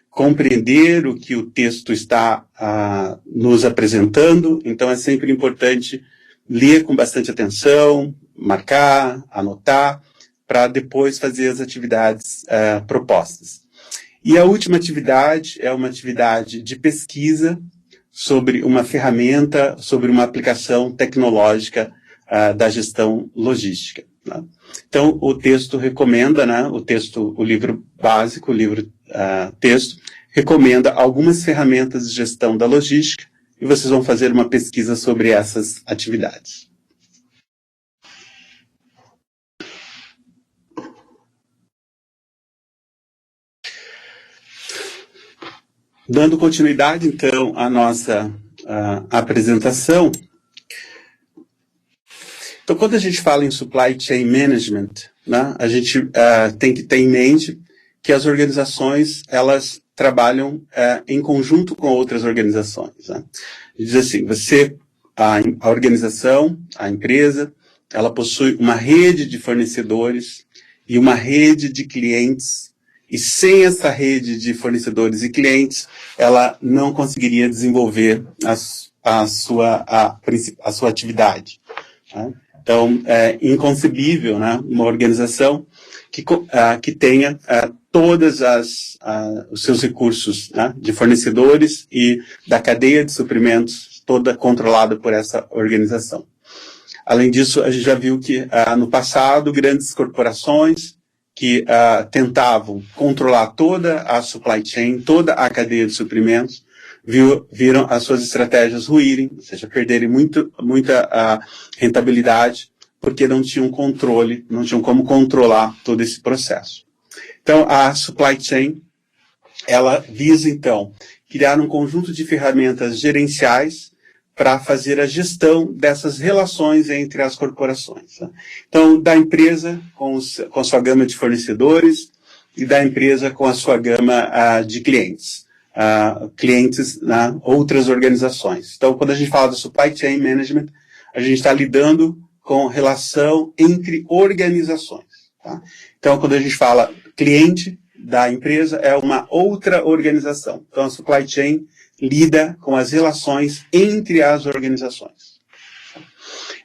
compreender o que o texto está nos apresentando, então é sempre importante ler com bastante atenção, marcar, anotar, para depois fazer as atividades propostas. E a última atividade é uma atividade de pesquisa sobre uma ferramenta, sobre uma aplicação tecnológica da gestão logística. Né? Então, o texto recomenda, né, o livro básico, o livro texto, recomenda algumas ferramentas de gestão da logística e vocês vão fazer uma pesquisa sobre essas atividades. Dando continuidade, então, à nossa apresentação. Então, quando a gente fala em Supply Chain Management, né, a gente tem que ter em mente que as organizações, elas trabalham em conjunto com outras organizações. Né? Diz assim, a organização, a empresa, ela possui uma rede de fornecedores e uma rede de clientes, e sem essa rede de fornecedores e clientes, ela não conseguiria desenvolver a sua atividade. Né? Então, é inconcebível, né, uma organização que tenha todos os seus recursos, né, de fornecedores e da cadeia de suprimentos, toda controlada por essa organização. Além disso, a gente já viu que no passado, grandes corporações que tentavam controlar toda a supply chain, toda a cadeia de suprimentos, viram as suas estratégias ruírem, ou seja, perderem muita rentabilidade, porque não tinham controle, não tinham como controlar todo esse processo. Então, a supply chain, ela visa, então, criar um conjunto de ferramentas gerenciais para fazer a gestão dessas relações entre as corporações. Né? Então, da empresa com a sua gama de fornecedores e da empresa com a sua gama de clientes. Clientes na outras organizações. Então, quando a gente fala do Supply Chain Management, a gente está lidando com relação entre organizações. Tá? Então, quando a gente fala cliente da empresa, é uma outra organização. Então, a Supply Chain lida com as relações entre as organizações.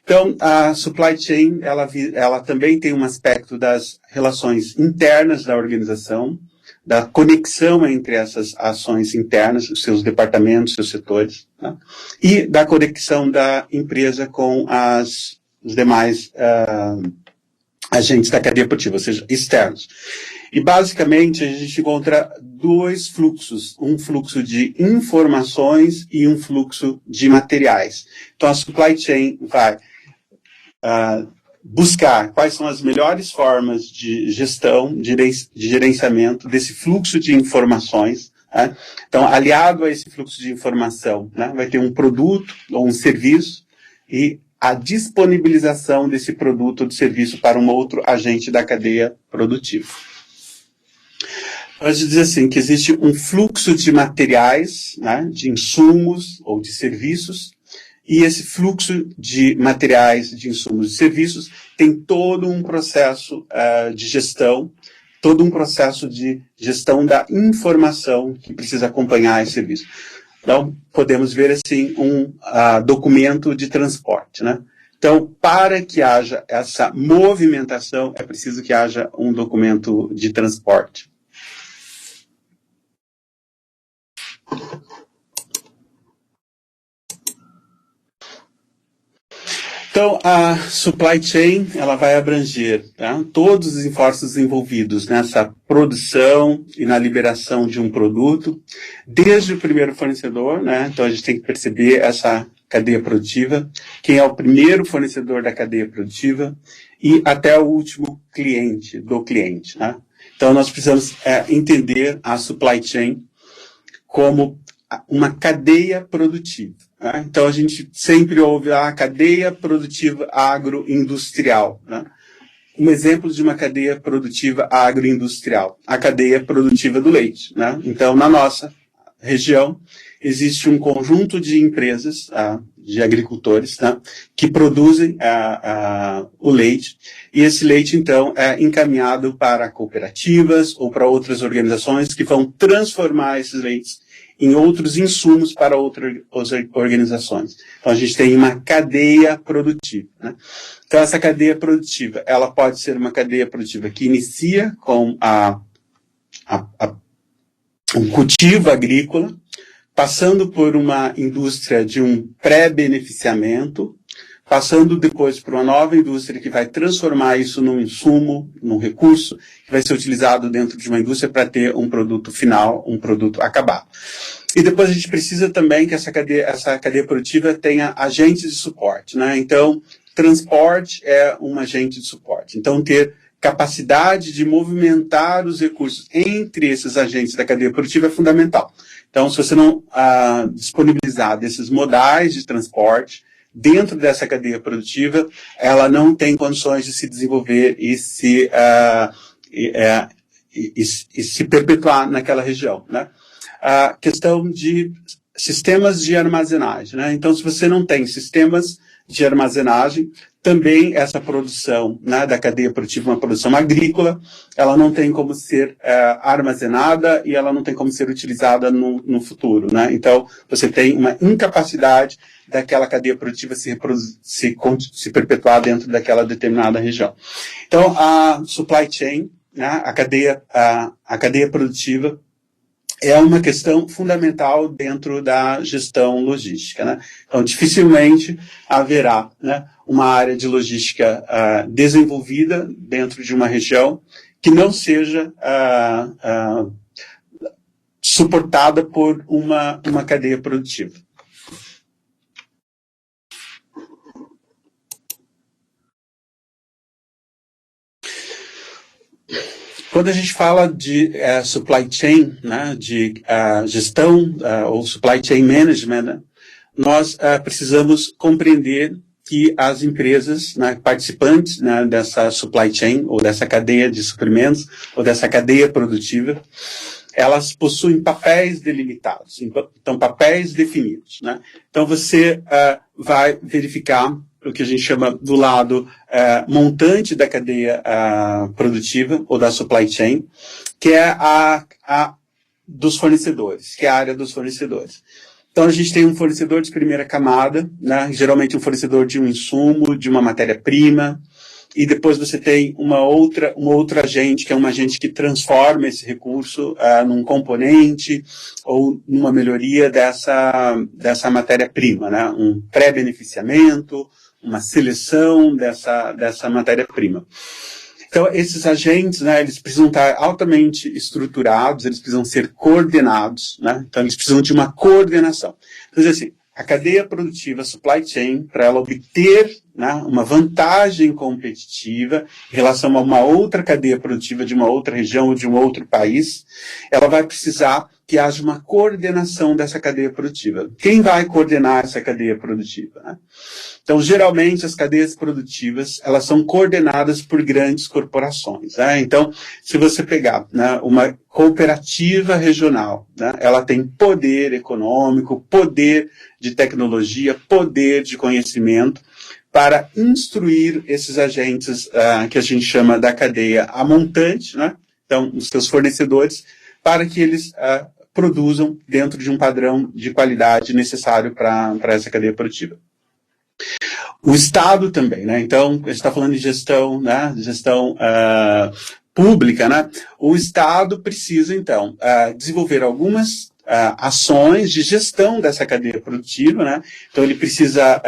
Então, a Supply Chain, ela também tem um aspecto das relações internas da organização, da conexão entre essas ações internas, os seus departamentos, seus setores, tá? E da conexão da empresa com os demais agentes da cadeia produtiva, ou seja, externos. E, basicamente, a gente encontra dois fluxos, um fluxo de informações e um fluxo de materiais. Então, a supply chain vai buscar quais são as melhores formas de gestão, de gerenciamento desse fluxo de informações. Né? Então, aliado a esse fluxo de informação, né, vai ter um produto ou um serviço e a disponibilização desse produto ou de serviço para um outro agente da cadeia produtiva. A gente diz assim, que existe um fluxo de materiais, né, de insumos ou de serviços, e esse fluxo de materiais, de insumos e serviços tem todo um processo de gestão, todo um processo de gestão da informação que precisa acompanhar esse serviço. Então, podemos ver assim um documento de transporte, né? Então, para que haja essa movimentação, é preciso que haja um documento de transporte. Então, a supply chain, ela vai abranger, tá, todos os esforços envolvidos nessa produção e na liberação de um produto, desde o primeiro fornecedor, né, então a gente tem que perceber essa cadeia produtiva, quem é o primeiro fornecedor da cadeia produtiva e até o último cliente do cliente. Né? Então, nós precisamos entender a supply chain como uma cadeia produtiva. Né? Então, a gente sempre ouve a cadeia produtiva agroindustrial. Né? Um exemplo de uma cadeia produtiva agroindustrial, a cadeia produtiva do leite. Né? Então, na nossa região existe um conjunto de empresas, de agricultores, tá, que produzem o leite, e esse leite, então, é encaminhado para cooperativas ou para outras organizações que vão transformar esses leites em outros insumos para outras organizações. Então, a gente tem uma cadeia produtiva, né? Então, essa cadeia produtiva, ela pode ser uma cadeia produtiva que inicia com um cultivo agrícola, passando por uma indústria de um pré-beneficiamento, passando depois por uma nova indústria que vai transformar isso num insumo, num recurso, que vai ser utilizado dentro de uma indústria para ter um produto final, um produto acabado. E depois a gente precisa também que essa cadeia produtiva tenha agentes de suporte, né? Então, transporte é um agente de suporte. Então, ter capacidade de movimentar os recursos entre esses agentes da cadeia produtiva é fundamental. Então, se você não disponibilizar desses modais de transporte dentro dessa cadeia produtiva, ela não tem condições de se desenvolver e se perpetuar naquela região, né? A questão de sistemas de armazenagem, né? Então, se você não tem sistemas de armazenagem, também essa produção, né, da cadeia produtiva, uma produção agrícola, ela não tem como ser armazenada e ela não tem como ser utilizada no futuro, né? Então, você tem uma incapacidade daquela cadeia produtiva se perpetuar dentro daquela determinada região. Então, a supply chain, né, a cadeia produtiva, é uma questão fundamental dentro da gestão logística, né? Então, dificilmente haverá, né, uma área de logística desenvolvida dentro de uma região que não seja suportada por uma cadeia produtiva. Quando a gente fala de supply chain, né, de gestão ou supply chain management, né, nós precisamos compreender que as empresas, né, participantes, né, dessa supply chain ou dessa cadeia de suprimentos ou dessa cadeia produtiva, elas possuem papéis delimitados, então papéis definidos, né? Então você vai verificar o que a gente chama do lado montante da cadeia produtiva ou da supply chain, que é a dos fornecedores, que é a área dos fornecedores. Então a gente tem um fornecedor de primeira camada, né, geralmente um fornecedor de um insumo, de uma matéria-prima, e depois você tem um outro agente, que é um agente que transforma esse recurso num componente ou numa melhoria dessa matéria-prima, né, um pré-beneficiamento, uma seleção dessa matéria-prima. Então, esses agentes, né, eles precisam estar altamente estruturados, eles precisam ser coordenados, né? Então, eles precisam de uma coordenação. Então, assim, a cadeia produtiva, a supply chain, para ela obter, né, uma vantagem competitiva em relação a uma outra cadeia produtiva de uma outra região ou de um outro país, ela vai precisar que haja uma coordenação dessa cadeia produtiva. Quem vai coordenar essa cadeia produtiva, né? Então, geralmente, as cadeias produtivas, elas são coordenadas por grandes corporações, né? Então, se você pegar, né, uma cooperativa regional, né, ela tem poder econômico, poder de tecnologia, poder de conhecimento para instruir esses agentes que a gente chama da cadeia a montante, né? Então, os seus fornecedores, para que eles produzam dentro de um padrão de qualidade necessário para essa cadeia produtiva. O Estado também, né? Então, a gente está falando de gestão, né? Gestão pública, né? O Estado precisa, então, desenvolver algumas ações de gestão dessa cadeia produtiva, né? Então, ele precisa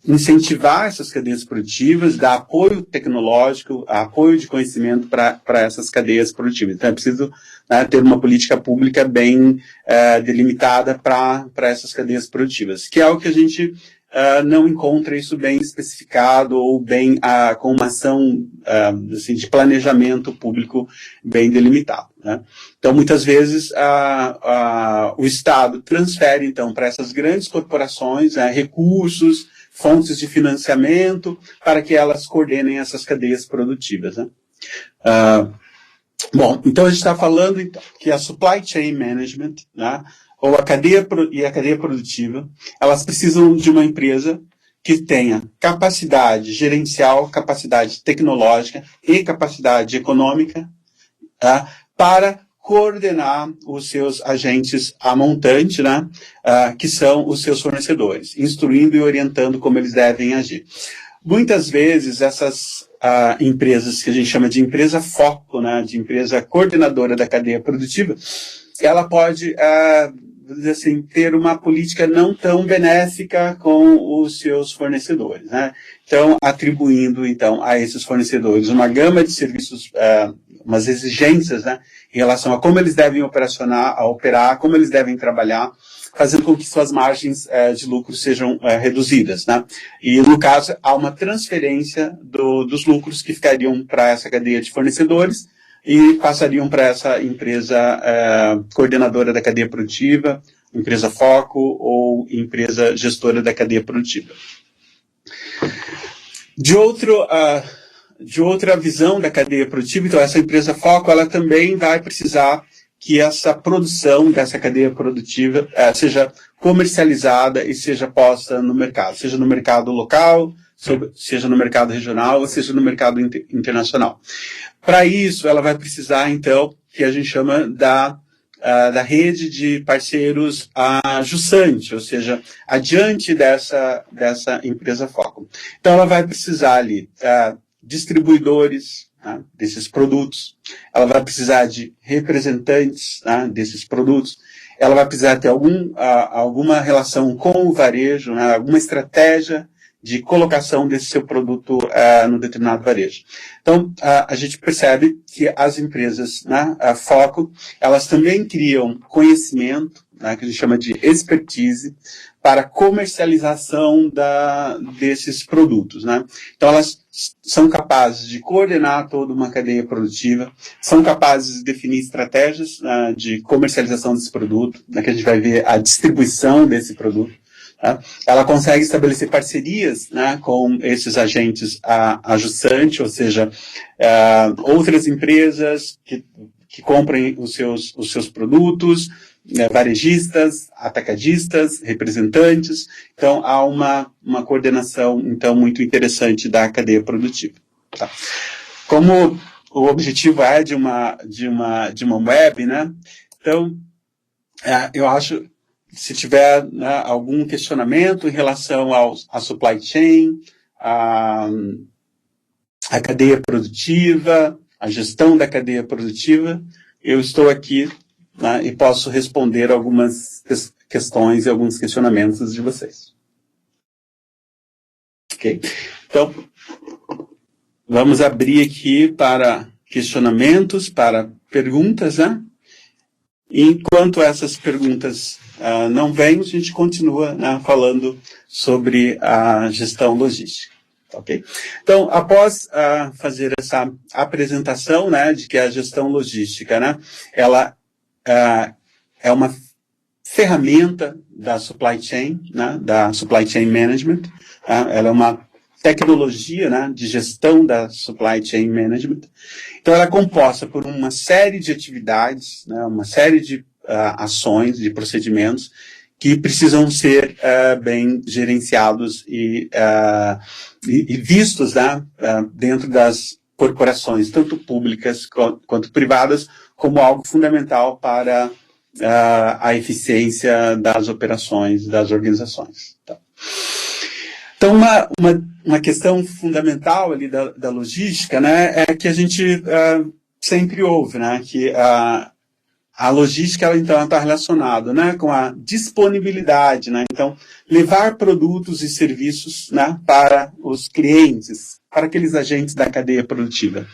incentivar essas cadeias produtivas, dar apoio tecnológico, apoio de conhecimento para essas cadeias produtivas. Então, é preciso, né, ter uma política pública bem delimitada para essas cadeias produtivas, que é o que a gente não encontra isso bem especificado ou bem com uma ação assim, de planejamento público bem delimitado, né? Então, muitas vezes, o Estado transfere, então, para essas grandes corporações recursos, fontes de financiamento, para que elas coordenem essas cadeias produtivas, né? Bom, então a gente está falando então, que a supply chain management, né, ou a cadeia produtiva, elas precisam de uma empresa que tenha capacidade gerencial, capacidade tecnológica e capacidade econômica, tá, para coordenar os seus agentes a montante, né, que são os seus fornecedores, instruindo e orientando como eles devem agir. Muitas vezes essas empresas que a gente chama de empresa foco, né, de empresa coordenadora da cadeia produtiva, ela pode dizer assim, ter uma política não tão benéfica com os seus fornecedores, né? Então, atribuindo então a esses fornecedores uma gama de serviços, umas exigências, né, em relação a como eles devem operar, como eles devem trabalhar, fazendo com que suas margens de lucro sejam reduzidas, né? E, no caso, há uma transferência dos lucros que ficariam para essa cadeia de fornecedores e passariam para essa empresa coordenadora da cadeia produtiva, empresa foco ou empresa gestora da cadeia produtiva. De outra visão da cadeia produtiva, então essa empresa foco, ela também vai precisar que essa produção dessa cadeia produtiva seja comercializada e seja posta no mercado, seja no mercado local, seja no mercado regional, ou seja no mercado internacional. Para isso, ela vai precisar, então, que a gente chama da rede de parceiros jusante, ou seja, adiante dessa empresa foco. Então, ela vai precisar ali distribuidores, né, desses produtos, ela vai precisar de representantes, né, desses produtos, ela vai precisar ter alguma relação com o varejo, né, alguma estratégia de colocação desse seu produto no determinado varejo. Então, a gente percebe que as empresas, né, foco, elas também criam conhecimento, né, que a gente chama de expertise, para comercialização desses produtos, né? Então, elas são capazes de coordenar toda uma cadeia produtiva, são capazes de definir estratégias de comercialização desse produto, né, que a gente vai ver a distribuição desse produto. Ela consegue estabelecer parcerias, né, com esses agentes jusante, ou seja, outras empresas que comprem os seus produtos, varejistas, atacadistas, representantes. Então, há uma coordenação então, muito interessante da cadeia produtiva. Tá? Como o objetivo é de uma web, né? Então, eu acho... Se tiver, né, algum questionamento em relação à supply chain, à cadeia produtiva, à gestão da cadeia produtiva, eu estou aqui, né, e posso responder algumas questões e alguns questionamentos de vocês. Ok? Então, vamos abrir aqui para questionamentos, para perguntas, né? Enquanto essas perguntas não vêm, a gente continua, né, falando sobre a gestão logística. Okay? Então, após fazer essa apresentação, né, de que a gestão logística, né, ela é uma ferramenta da supply chain, né, da supply chain management, ela é uma tecnologia, né, de gestão da supply chain management. Então, ela é composta por uma série de atividades, né, uma série de ações, de procedimentos que precisam ser bem gerenciados e vistos, né, dentro das corporações, tanto públicas quanto privadas, como algo fundamental para a eficiência das operações das organizações. Tá? Então, uma questão fundamental ali da logística, né, é que a gente sempre ouve, né, que a logística, ela então está relacionada, né, com a disponibilidade, né, então levar produtos e serviços, né, para os clientes, para aqueles agentes da cadeia produtiva,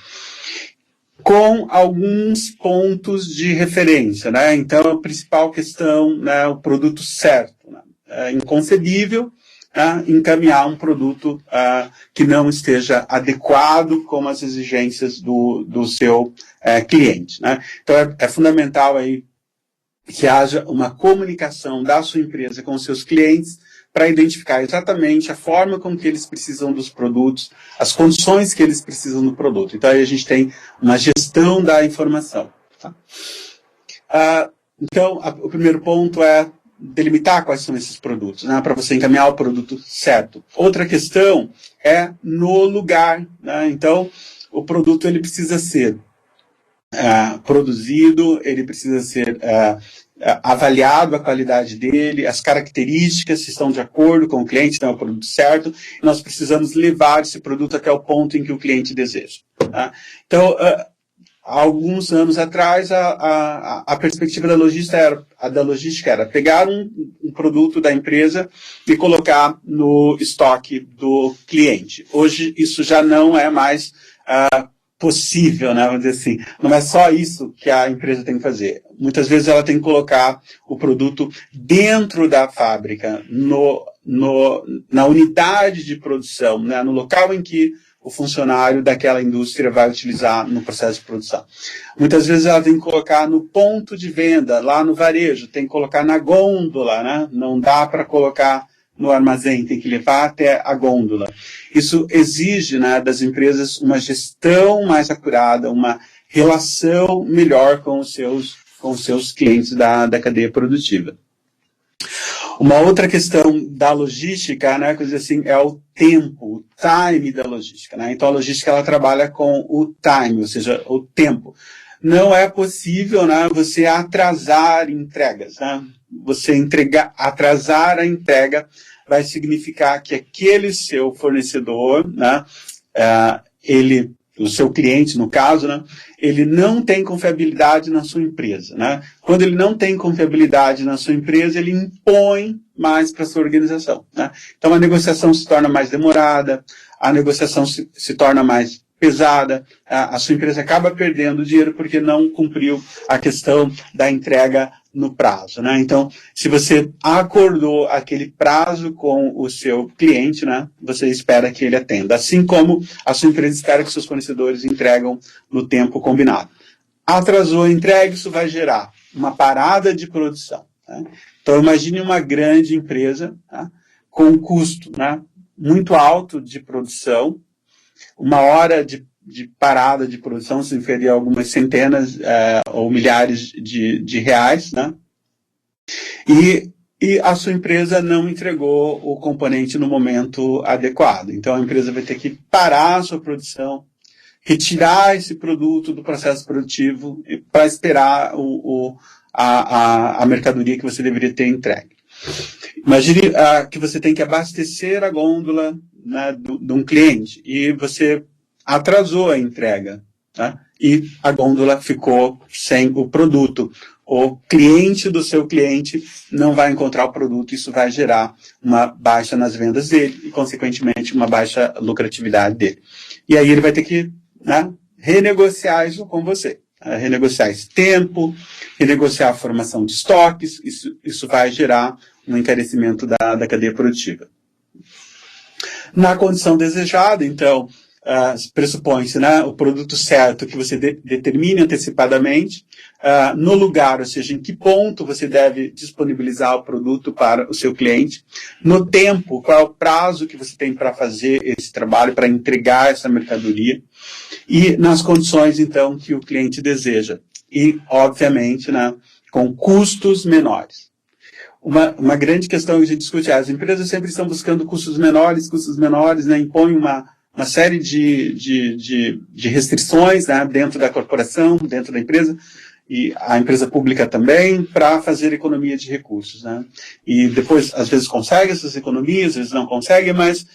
com alguns pontos de referência, né, então a principal questão, né, o produto certo, né, é inconcebível encaminhar um produto que não esteja adequado com as exigências do seu cliente, né? Então, é fundamental aí que haja uma comunicação da sua empresa com os seus clientes para identificar exatamente a forma como que eles precisam dos produtos, as condições que eles precisam do produto. Então, aí a gente tem uma gestão da informação. Tá? Então, o primeiro ponto é delimitar quais são esses produtos, né, para você encaminhar o produto certo. Outra questão é no lugar. Né? Então, o produto ele precisa ser produzido, ele precisa ser avaliado a qualidade dele, as características se estão de acordo com o cliente, então é o produto certo, e nós precisamos levar esse produto até o ponto em que o cliente deseja. Tá? Então, há alguns anos atrás, a perspectiva da logística era pegar um produto da empresa e colocar no estoque do cliente. Hoje, isso já não é mais possível, né? Vamos dizer assim. Não é só isso que a empresa tem que fazer. Muitas vezes ela tem que colocar o produto dentro da fábrica, na unidade de produção, né? No local em que o funcionário daquela indústria vai utilizar no processo de produção. Muitas vezes ela tem que colocar no ponto de venda, lá no varejo, tem que colocar na gôndola, né? Não dá para colocar no armazém, tem que levar até a gôndola. Isso exige, né, das empresas uma gestão mais acurada, uma relação melhor com os seus clientes da cadeia produtiva. Uma outra questão da logística, né, coisa assim, é o tempo, o time da logística. Né? Então, a logística ela trabalha com o time, ou seja, o tempo. Não é possível, né, você atrasar entregas. Né? Atrasar a entrega vai significar que aquele seu fornecedor, né, o seu cliente, no caso, né, ele não tem confiabilidade na sua empresa. Né? Quando ele não tem confiabilidade na sua empresa, ele impõe mais para a sua organização. Né? Então, a negociação se torna mais demorada, a negociação se torna mais pesada, a sua empresa acaba perdendo dinheiro porque não cumpriu a questão da entrega no prazo. Né? Então, se você acordou aquele prazo com o seu cliente, né, você espera que ele atenda. Assim como a sua empresa espera que seus fornecedores entregam no tempo combinado. Atrasou a entrega, isso vai gerar uma parada de produção. Né? Então, imagine uma grande empresa, tá, com um custo, né, muito alto de produção, uma hora de parada de produção se referia a algumas centenas ou milhares de reais, né? E a sua empresa não entregou o componente no momento adequado. Então, a empresa vai ter que parar a sua produção, retirar esse produto do processo produtivo para esperar a mercadoria que você deveria ter entregue. Imagine que você tem que abastecer a gôndola, né, de um cliente e você atrasou a entrega, tá? E a gôndola ficou sem o produto. O cliente do seu cliente não vai encontrar o produto, isso vai gerar uma baixa nas vendas dele e, consequentemente, uma baixa lucratividade dele. E aí ele vai ter que, né, renegociar isso com você. Renegociar esse tempo, renegociar a formação de estoques, isso vai gerar um encarecimento da cadeia produtiva. Na condição desejada, então, pressupõe-se, né, o produto certo que você determine antecipadamente, no lugar, ou seja, em que ponto você deve disponibilizar o produto para o seu cliente, no tempo, qual é o prazo que você tem para fazer esse trabalho, para entregar essa mercadoria, e nas condições, então, que o cliente deseja. E, obviamente, né, com custos menores. Uma grande questão que a gente discute é as empresas sempre estão buscando custos menores, né, impõem uma série de restrições, né, dentro da corporação, dentro da empresa, e a empresa pública também, para fazer economia de recursos. Né? E depois, às vezes, consegue essas economias, às vezes não consegue, mas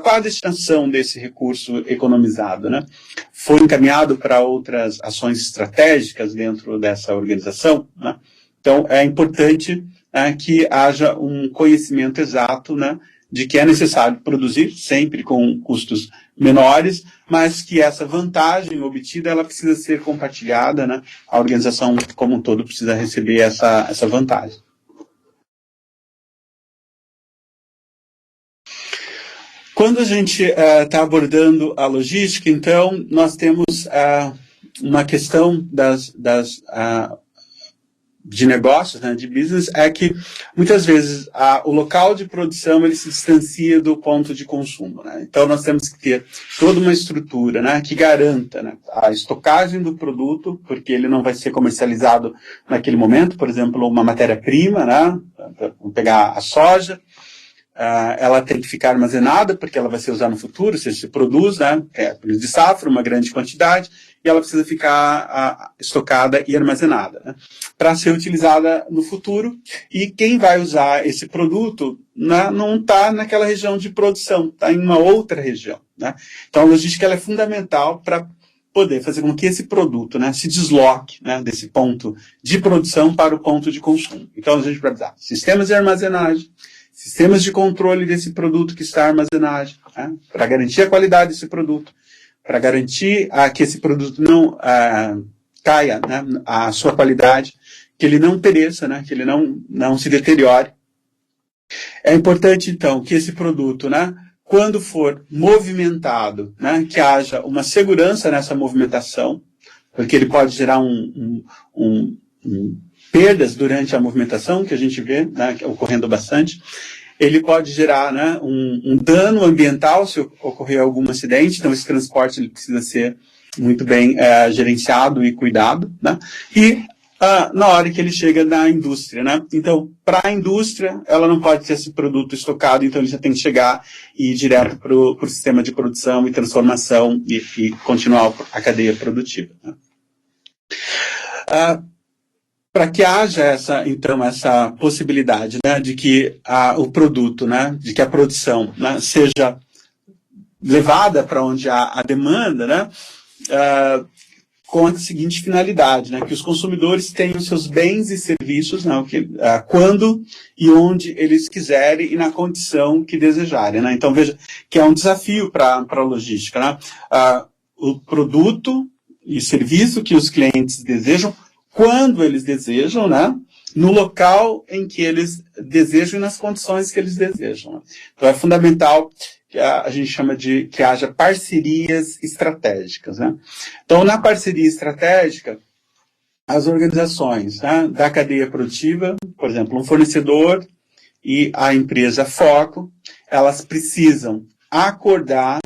qual a destinação desse recurso economizado? Né? Foi encaminhado para outras ações estratégicas dentro dessa organização? Né? Então, é importante que haja um conhecimento exato, né, de que é necessário produzir sempre com custos menores, mas que essa vantagem obtida ela precisa ser compartilhada, né, a organização como um todo precisa receber essa vantagem. Quando a gente está abordando a logística, então, nós temos uma questão de negócios, né, de business, é que muitas vezes o local de produção ele se distancia do ponto de consumo, né? Então nós temos que ter toda uma estrutura, né, que garanta, né, a estocagem do produto, porque ele não vai ser comercializado naquele momento. Por exemplo, uma matéria-prima, né, vamos pegar a soja, ela tem que ficar armazenada, porque ela vai ser usada no futuro, se produz, né, de safra, uma grande quantidade, e ela precisa ficar estocada e armazenada, né, para ser utilizada no futuro. E quem vai usar esse produto, né, não está naquela região de produção, está em uma outra região, né. Então a logística ela é fundamental para poder fazer com que esse produto, né, se desloque, né, desse ponto de produção para o ponto de consumo. Então a gente vai precisar de sistemas de armazenagem, sistemas de controle desse produto que está armazenado, né, para garantir a qualidade desse produto, para garantir que esse produto não caia, né, a sua qualidade, que ele não pereça, né, que ele não se deteriore. É importante, então, que esse produto, né, quando for movimentado, né, que haja uma segurança nessa movimentação, porque ele pode gerar perdas durante a movimentação, que a gente vê, né, ocorrendo bastante. Ele pode gerar, né, um dano ambiental se ocorrer algum acidente. Então esse transporte ele precisa ser muito bem gerenciado e cuidado, né? E na hora que ele chega na indústria, né? Então, para a indústria, ela não pode ter esse produto estocado, então ele já tem que chegar e ir direto para o sistema de produção e transformação e continuar a cadeia produtiva, né? Para que haja essa possibilidade, né, de que o produto, né, de que a produção, né, seja levada para onde há a demanda, né, com a seguinte finalidade, né, que os consumidores tenham seus bens e serviços, né, quando e onde eles quiserem e na condição que desejarem, né. Então veja que é um desafio para a logística, né, o produto e serviço que os clientes desejam, quando eles desejam, né, no local em que eles desejam e nas condições que eles desejam, né. Então é fundamental que a gente chama de que haja parcerias estratégicas, né. Então na parceria estratégica, as organizações, né, da cadeia produtiva, por exemplo, um fornecedor e a empresa foco, elas precisam acordar,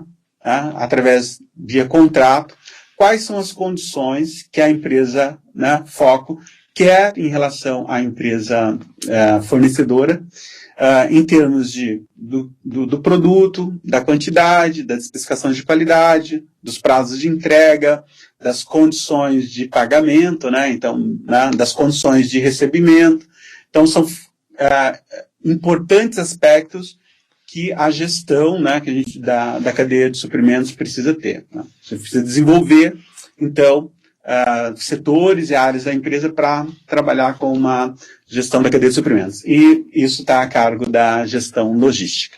né, através via contrato, quais são as condições que a empresa, né, foco quer em relação à empresa fornecedora, em termos do produto, da quantidade, das especificações de qualidade, dos prazos de entrega, das condições de pagamento, né, então, né, das condições de recebimento. Então, são importantes aspectos que a gestão, né, que a gente da cadeia de suprimentos precisa ter, né? Você precisa desenvolver, então, setores e áreas da empresa para trabalhar com uma gestão da cadeia de suprimentos. E isso está a cargo da gestão logística.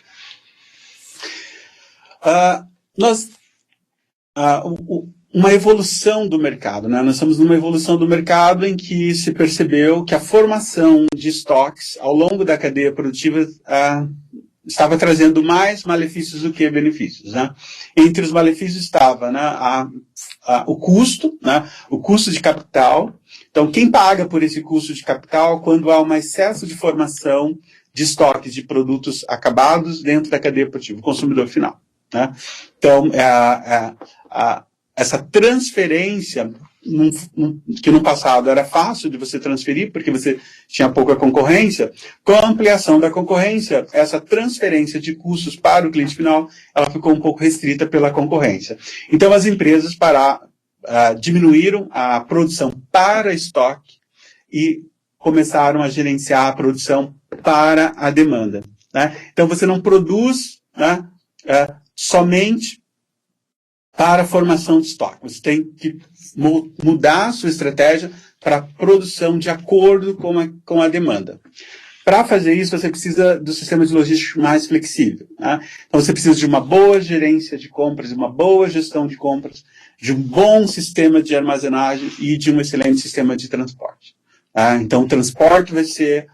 Uma evolução do mercado, né? Nós estamos numa evolução do mercado em que se percebeu que a formação de estoques ao longo da cadeia produtiva estava trazendo mais malefícios do que benefícios, né? Entre os malefícios estava, né, o custo, né, o custo de capital. Então, quem paga por esse custo de capital quando há um excesso de formação de estoques de produtos acabados dentro da cadeia produtiva, o consumidor final, né? Então, essa transferência, que no passado era fácil de você transferir, porque você tinha pouca concorrência, com a ampliação da concorrência, essa transferência de custos para o cliente final, ela ficou um pouco restrita pela concorrência. Então, as empresas diminuíram a produção para estoque e começaram a gerenciar a produção para a demanda, né? Então, você não produz, né, somente para a formação de estoque. Você tem que mudar a sua estratégia para a produção de acordo com a demanda. Para fazer isso, você precisa do sistema de logística mais flexível, né? Então, você precisa de uma boa gerência de compras, de uma boa gestão de compras, de um bom sistema de armazenagem e de um excelente sistema de transporte. Então, o transporte vai ser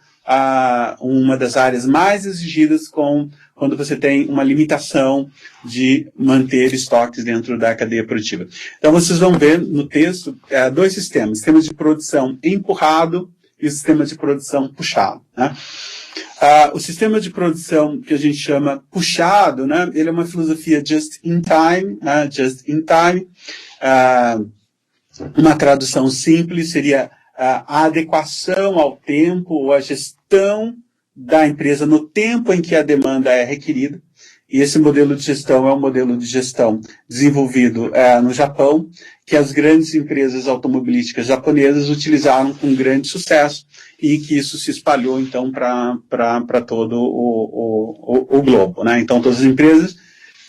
uma das áreas mais exigidas quando você tem uma limitação de manter estoques dentro da cadeia produtiva. Então, vocês vão ver no texto dois sistemas de produção empurrado e o sistema de produção puxado, né? O sistema de produção que a gente chama puxado, né, ele é uma filosofia just in time, né, just in time. Uma tradução simples seria a adequação ao tempo, ou a gestão da empresa no tempo em que a demanda é requerida. E esse modelo de gestão é um modelo de gestão desenvolvido no Japão, que as grandes empresas automobilísticas japonesas utilizaram com grande sucesso e que isso se espalhou, então, para todo o globo, né? Então, todas as empresas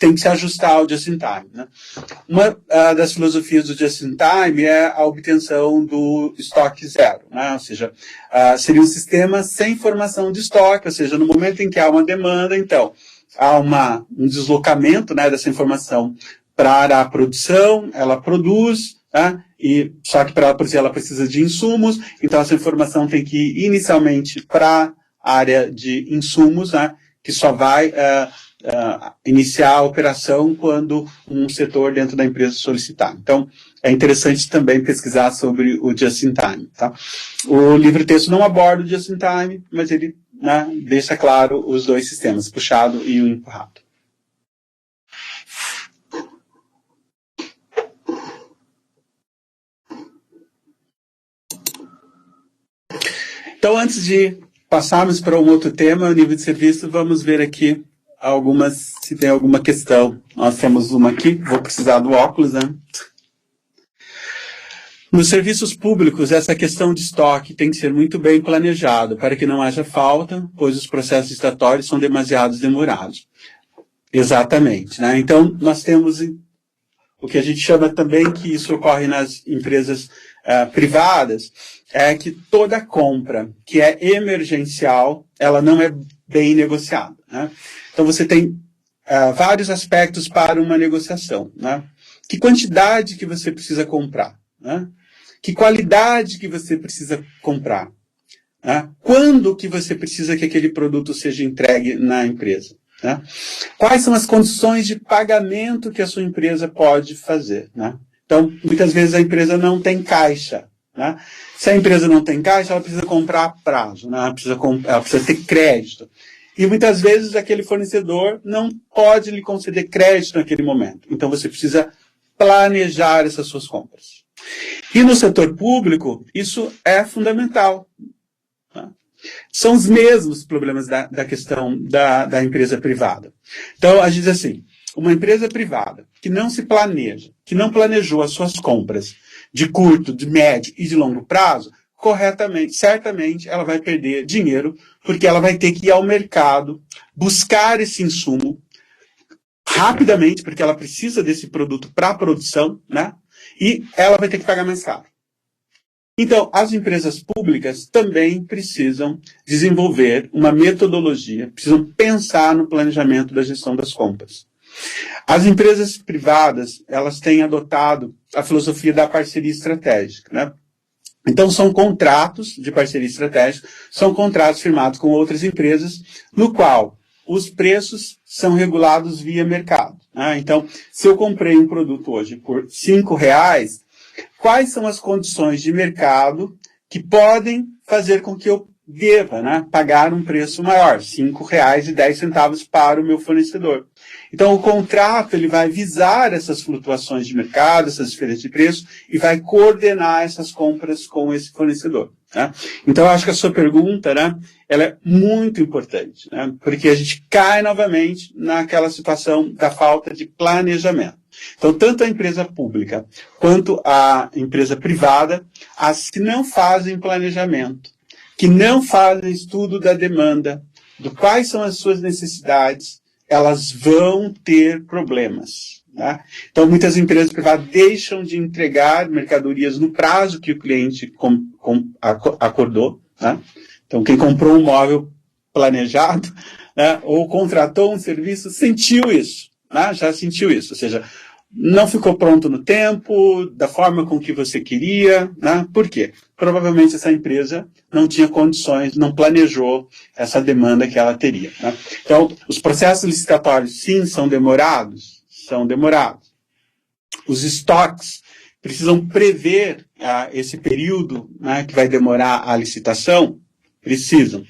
têm que se ajustar ao just-in-time, né? Uma das filosofias do just-in-time é a obtenção do estoque zero, né? Ou seja, seria um sistema sem formação de estoque, ou seja, no momento em que há uma demanda, então, há um deslocamento, né, dessa informação para a produção, ela produz, né, só que para ela produzir ela precisa de insumos, então essa informação tem que ir inicialmente para a área de insumos, né, que só vai iniciar a operação quando um setor dentro da empresa solicitar. Então, é interessante também pesquisar sobre o just-in-time. Tá? O livro-texto não aborda o just-in-time, mas ele, né, deixa claro os dois sistemas, puxado e o empurrado. Então, antes de passarmos para um outro tema, o nível de serviço, vamos ver aqui se tem alguma questão. Nós temos uma aqui, vou precisar do óculos, né? Nos serviços públicos, essa questão de estoque tem que ser muito bem planejado para que não haja falta, pois os processos licitatórios são demasiado demorados. Exatamente, né? Então, nós temos o que a gente chama também, que isso ocorre nas empresas privadas, é que toda compra que é emergencial, ela não é bem negociada, né? Então, você tem vários aspectos para uma negociação, né? Que quantidade que você precisa comprar, né? Que qualidade que você precisa comprar, né? Quando que você precisa que aquele produto seja entregue na empresa, né? Quais são as condições de pagamento que a sua empresa pode fazer, né? Então, muitas vezes a empresa não tem caixa, né? Se a empresa não tem caixa, ela precisa comprar a prazo, né? Ela precisa ter crédito. E muitas vezes aquele fornecedor não pode lhe conceder crédito naquele momento. Então você precisa planejar essas suas compras. E no setor público, isso é fundamental. Tá? São os mesmos problemas da questão da empresa privada. Então, a gente diz assim, uma empresa privada que não se planeja, que não planejou as suas compras de curto, de médio e de longo prazo, corretamente, certamente ela vai perder dinheiro, porque ela vai ter que ir ao mercado, buscar esse insumo rapidamente, porque ela precisa desse produto para a produção, né? E ela vai ter que pagar mais caro. Então, as empresas públicas também precisam desenvolver uma metodologia, precisam pensar no planejamento da gestão das compras. As empresas privadas, elas têm adotado a filosofia da parceria estratégica, né? Então, são contratos de parceria estratégica, são contratos firmados com outras empresas, no qual os preços são regulados via mercado, né? Então, se eu comprei um produto hoje por R$5, quais são as condições de mercado que podem fazer com que eu deva, né, pagar um preço maior, R$5,10 para o meu fornecedor. Então, o contrato ele vai visar essas flutuações de mercado, essas diferenças de preço, e vai coordenar essas compras com esse fornecedor. Né? Então, eu acho que a sua pergunta, né, ela é muito importante, né, porque a gente cai novamente naquela situação da falta de planejamento. Então, tanto a empresa pública quanto a empresa privada, as que não fazem planejamento, que não fazem estudo da demanda, do quais são as suas necessidades, elas vão ter problemas. Né? Então, muitas empresas privadas deixam de entregar mercadorias no prazo que o cliente acordou. Né? Então, quem comprou um móvel planejado, né, ou contratou um serviço, sentiu isso, né? Já sentiu isso. Ou seja, não ficou pronto no tempo, da forma com que você queria, né? Por quê? Provavelmente essa empresa não tinha condições, não planejou essa demanda que ela teria. Né? Então, os processos licitatórios, sim, são demorados. Os estoques precisam prever esse período, né, que vai demorar a licitação? Precisam.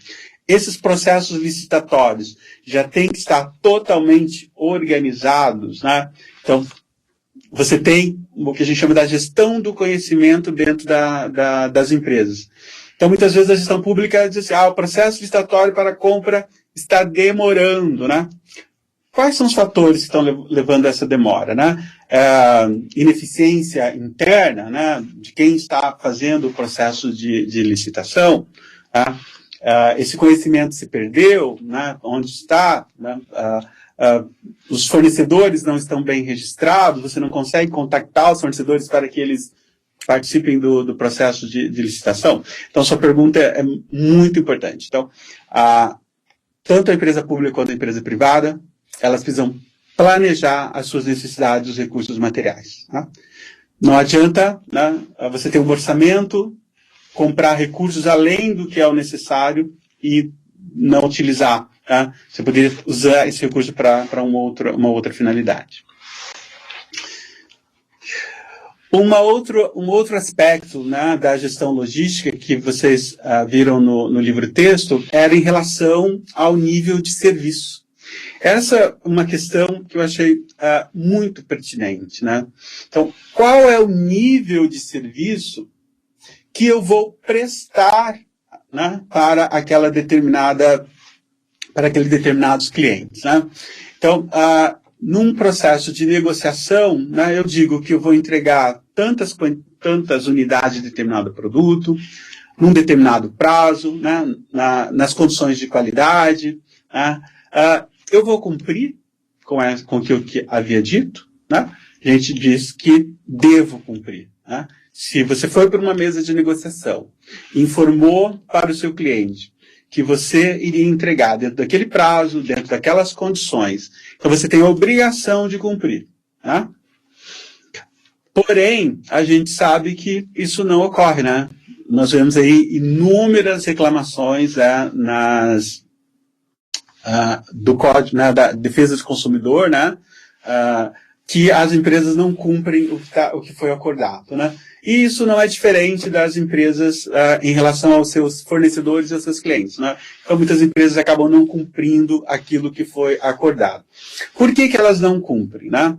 Esses processos licitatórios já têm que estar totalmente organizados, né? Então, você tem o que a gente chama da gestão do conhecimento dentro das empresas. Então, muitas vezes a gestão pública diz assim, o processo licitatório para compra está demorando, né? Quais são os fatores que estão levando a essa demora, né? Ineficiência interna, né, de quem está fazendo o processo de licitação, tá? Esse conhecimento se perdeu, né? Onde está, né? Os fornecedores não estão bem registrados, você não consegue contactar os fornecedores para que eles participem do processo de licitação. Então, sua pergunta é muito importante. Então, tanto a empresa pública quanto a empresa privada, elas precisam planejar as suas necessidades dos recursos materiais. Tá? Não adianta, né, você ter um orçamento, comprar recursos além do que é o necessário e não utilizar. Tá? Você poderia usar esse recurso para uma outra finalidade. Um outro aspecto, né, da gestão logística que vocês viram no livro-texto era em relação ao nível de serviço. Essa é uma questão que eu achei muito pertinente, né? Então, qual é o nível de serviço que eu vou prestar, né, para aqueles determinados clientes, né? Então, num processo de negociação, né, eu digo que eu vou entregar tantas unidades de determinado produto, num determinado prazo, né, nas condições de qualidade, né, eu vou cumprir com o que eu havia dito, né? A gente diz que devo cumprir, né? Se você foi para uma mesa de negociação, informou para o seu cliente que você iria entregar dentro daquele prazo, dentro daquelas condições, então você tem a obrigação de cumprir, né? Porém, a gente sabe que isso não ocorre, né? Nós vemos aí inúmeras reclamações, né, do Código, né, da Defesa do Consumidor, né, que as empresas não cumprem o que foi acordado, né? E isso não é diferente das empresas em relação aos seus fornecedores e aos seus clientes, né? Então, muitas empresas acabam não cumprindo aquilo que foi acordado. Por que elas não cumprem, né?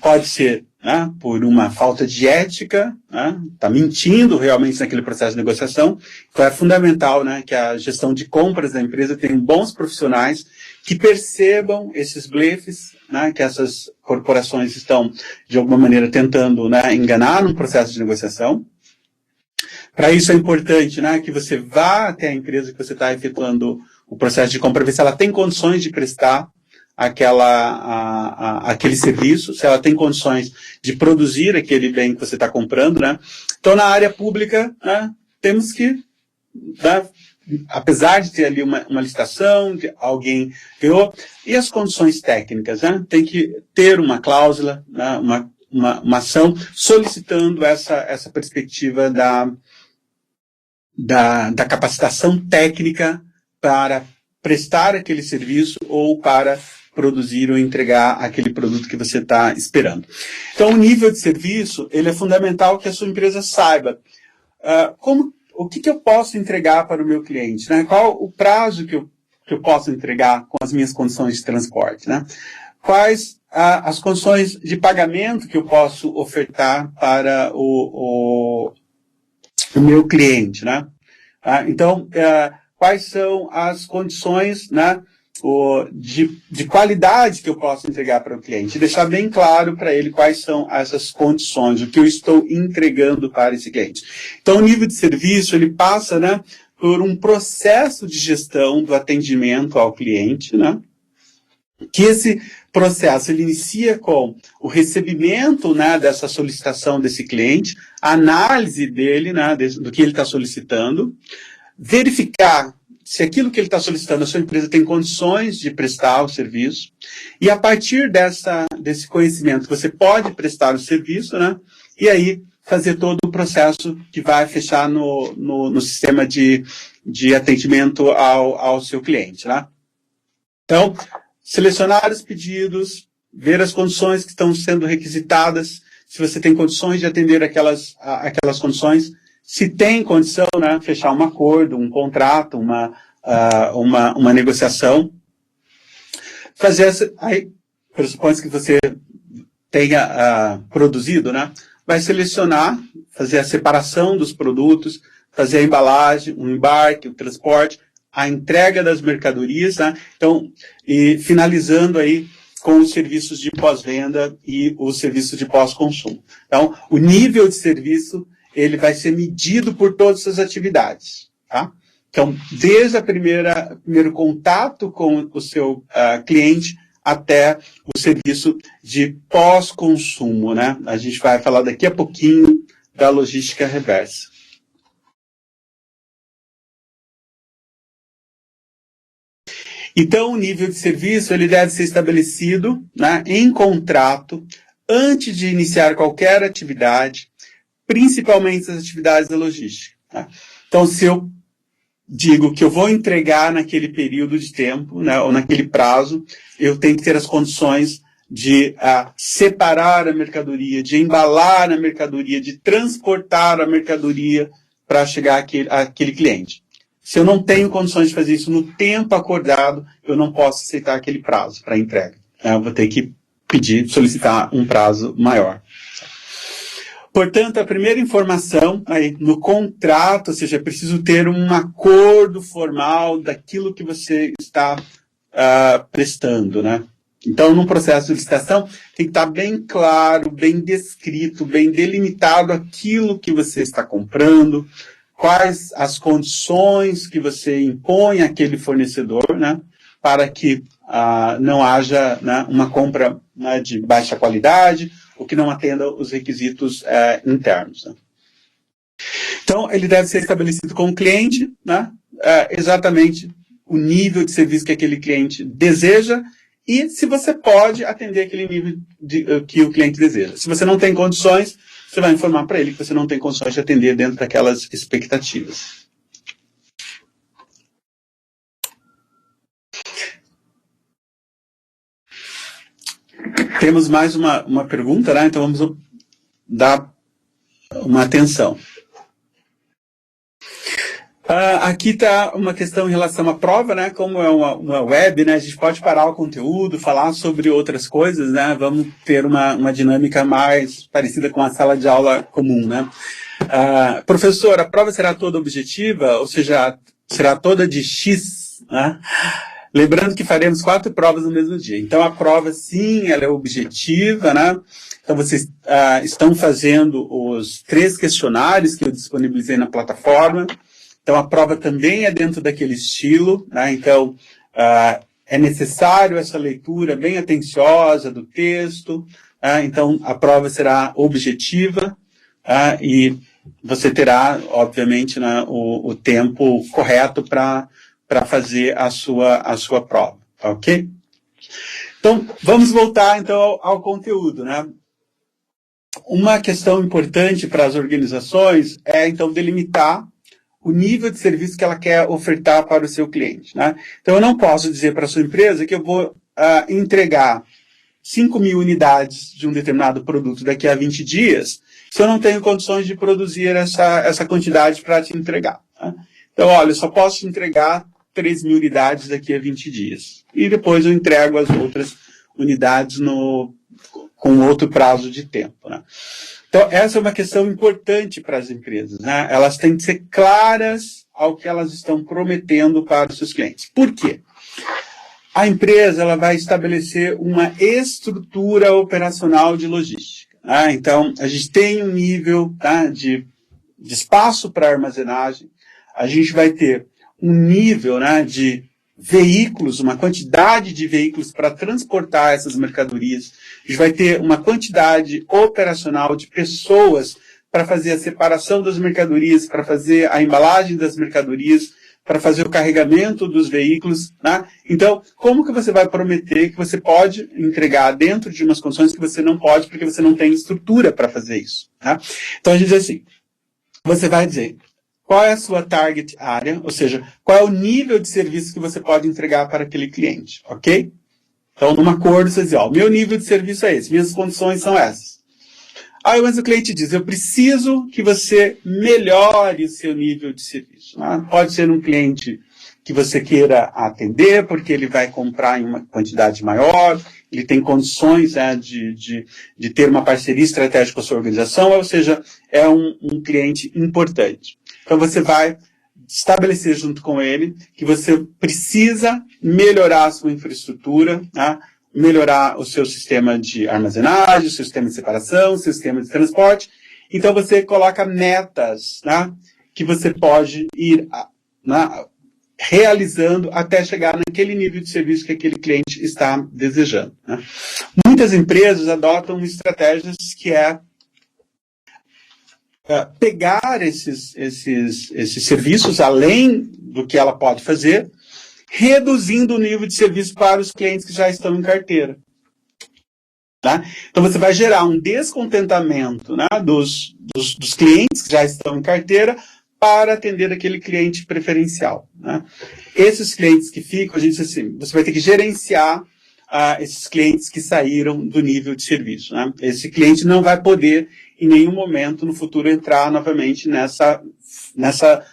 Pode ser, né, por uma falta de ética, né, tá mentindo realmente naquele processo de negociação. Então é fundamental, né, que a gestão de compras da empresa tenha bons profissionais que percebam esses blefes, né, que essas corporações estão, de alguma maneira, tentando, né, enganar no processo de negociação. Para isso é importante, né, que você vá até a empresa que você está efetuando o processo de compra, ver se ela tem condições de prestar aquele serviço, se ela tem condições de produzir aquele bem que você está comprando, né? Então, na área pública, né, temos que, né, apesar de ter ali uma licitação, de alguém ganhou, e as condições técnicas, né? Tem que ter uma cláusula, né, uma ação solicitando essa perspectiva da capacitação técnica para prestar aquele serviço ou para produzir ou entregar aquele produto que você está esperando. Então, o nível de serviço, ele é fundamental que a sua empresa saiba o que eu posso entregar para o meu cliente, né? Qual o prazo que eu posso entregar com as minhas condições de transporte, né? Quais as condições de pagamento que eu posso ofertar para o meu cliente, né? Então, quais são as condições, né, de qualidade que eu posso entregar para o cliente, deixar bem claro para ele quais são essas condições, o que eu estou entregando para esse cliente. Então, o nível de serviço, ele passa, né, por um processo de gestão do atendimento ao cliente, né, que esse processo ele inicia com o recebimento, né, dessa solicitação desse cliente, a análise dele, né, do que ele está solicitando, verificar se aquilo que ele está solicitando, a sua empresa tem condições de prestar o serviço, e a partir desse conhecimento você pode prestar o serviço, né, e aí fazer todo o processo que vai fechar no sistema de atendimento ao seu cliente, né. Então, selecionar os pedidos, ver as condições que estão sendo requisitadas, se você tem condições de atender aquelas condições, se tem condição, né, fechar um acordo, um contrato, uma negociação, fazer aí pressupõe que você tenha produzido, né, vai selecionar, fazer a separação dos produtos, fazer a embalagem, o embarque, o transporte, a entrega das mercadorias, né? Então, e finalizando aí com os serviços de pós-venda e os serviços de pós-consumo. Então, o nível de serviço, ele vai ser medido por todas as atividades, tá? Então, desde o primeiro contato com o seu cliente até o serviço de pós-consumo, né? A gente vai falar daqui a pouquinho da logística reversa. Então, o nível de serviço ele deve ser estabelecido, né, em contrato antes de iniciar qualquer atividade, principalmente as atividades da logística. Tá? Então, se eu digo que eu vou entregar naquele período de tempo, né, ou naquele prazo, eu tenho que ter as condições de separar a mercadoria, de embalar a mercadoria, de transportar a mercadoria para chegar àquele cliente. Se eu não tenho condições de fazer isso no tempo acordado, eu não posso aceitar aquele prazo para entrega. Eu vou ter que solicitar um prazo maior. Portanto, a primeira informação aí no contrato, ou seja, é preciso ter um acordo formal daquilo que você está prestando, né? Então, num processo de licitação, tem que estar bem claro, bem descrito, bem delimitado aquilo que você está comprando, quais as condições que você impõe àquele fornecedor, né, para que não haja, né, uma compra, né, de baixa qualidade ou que não atenda os requisitos internos. Né. Então, ele deve ser estabelecido com o cliente, né, exatamente o nível de serviço que aquele cliente deseja e se você pode atender aquele nível que o cliente deseja. Se você não tem condições, você vai informar para ele que você não tem condições de atender dentro daquelas expectativas. Temos mais uma pergunta, né? Então vamos dar uma atenção. Aqui está uma questão em relação à prova, né? Como é uma web, né? A gente pode parar o conteúdo, falar sobre outras coisas, né? Vamos ter uma dinâmica mais parecida com a sala de aula comum, né? Professor, a prova será toda objetiva, ou seja, será toda de X, né? Lembrando que faremos 4 provas no mesmo dia. Então, a prova, sim, ela é objetiva, né? Então, vocês estão fazendo os 3 questionários que eu disponibilizei na plataforma. Então, a prova também é dentro daquele estilo, né? Então, é necessário essa leitura bem atenciosa do texto. Então, a prova será objetiva e você terá, obviamente, né, o tempo correto para fazer a sua prova, ok? Então, vamos voltar então ao conteúdo, né? Uma questão importante para as organizações é, então, delimitar o nível de serviço que ela quer ofertar para o seu cliente, né? Então, eu não posso dizer para a sua empresa que eu vou entregar 5.000 unidades de um determinado produto daqui a 20 dias, se eu não tenho condições de produzir essa quantidade para te entregar. Tá? Então, olha, eu só posso te entregar 3.000 unidades daqui a 20 dias. E depois eu entrego as outras unidades com outro prazo de tempo, né? Então, essa é uma questão importante para as empresas, né? Elas têm que ser claras ao que elas estão prometendo para os seus clientes. Por quê? A empresa ela vai estabelecer uma estrutura operacional de logística. Tá? Então, a gente tem um nível, tá, de espaço para armazenagem, a gente vai ter um nível, né, de veículos, uma quantidade de veículos para transportar essas mercadorias. A gente vai ter uma quantidade operacional de pessoas para fazer a separação das mercadorias, para fazer a embalagem das mercadorias, para fazer o carregamento dos veículos. Né? Então, como que você vai prometer que você pode entregar dentro de umas condições que você não pode, porque você não tem estrutura para fazer isso? Tá? Então, a gente diz assim, você vai dizer qual é a sua target área, ou seja, qual é o nível de serviço que você pode entregar para aquele cliente, ok? Então, num acordo, você diz, ó, meu nível de serviço é esse, minhas condições são essas. Aí mas o cliente diz, eu preciso que você melhore o seu nível de serviço. Né? Pode ser um cliente que você queira atender, porque ele vai comprar em uma quantidade maior, ele tem condições de ter uma parceria estratégica com a sua organização, ou seja, é um cliente importante. Então você vai estabelecer junto com ele que você precisa melhorar a sua infraestrutura, né? Melhorar o seu sistema de armazenagem, o seu sistema de separação, o seu sistema de transporte. Então você coloca metas, né? Que você pode ir realizando até chegar naquele nível de serviço que aquele cliente está desejando. Né? Muitas empresas adotam estratégias que pegar esses serviços além do que ela pode fazer, reduzindo o nível de serviço para os clientes que já estão em carteira. Tá? Então você vai gerar um descontentamento, né, dos clientes que já estão em carteira para atender aquele cliente preferencial. Né? Esses clientes que ficam, a gente diz assim, você vai ter que gerenciar esses clientes que saíram do nível de serviço. Né? Esse cliente não vai poder, em nenhum momento no futuro, entrar novamente nessa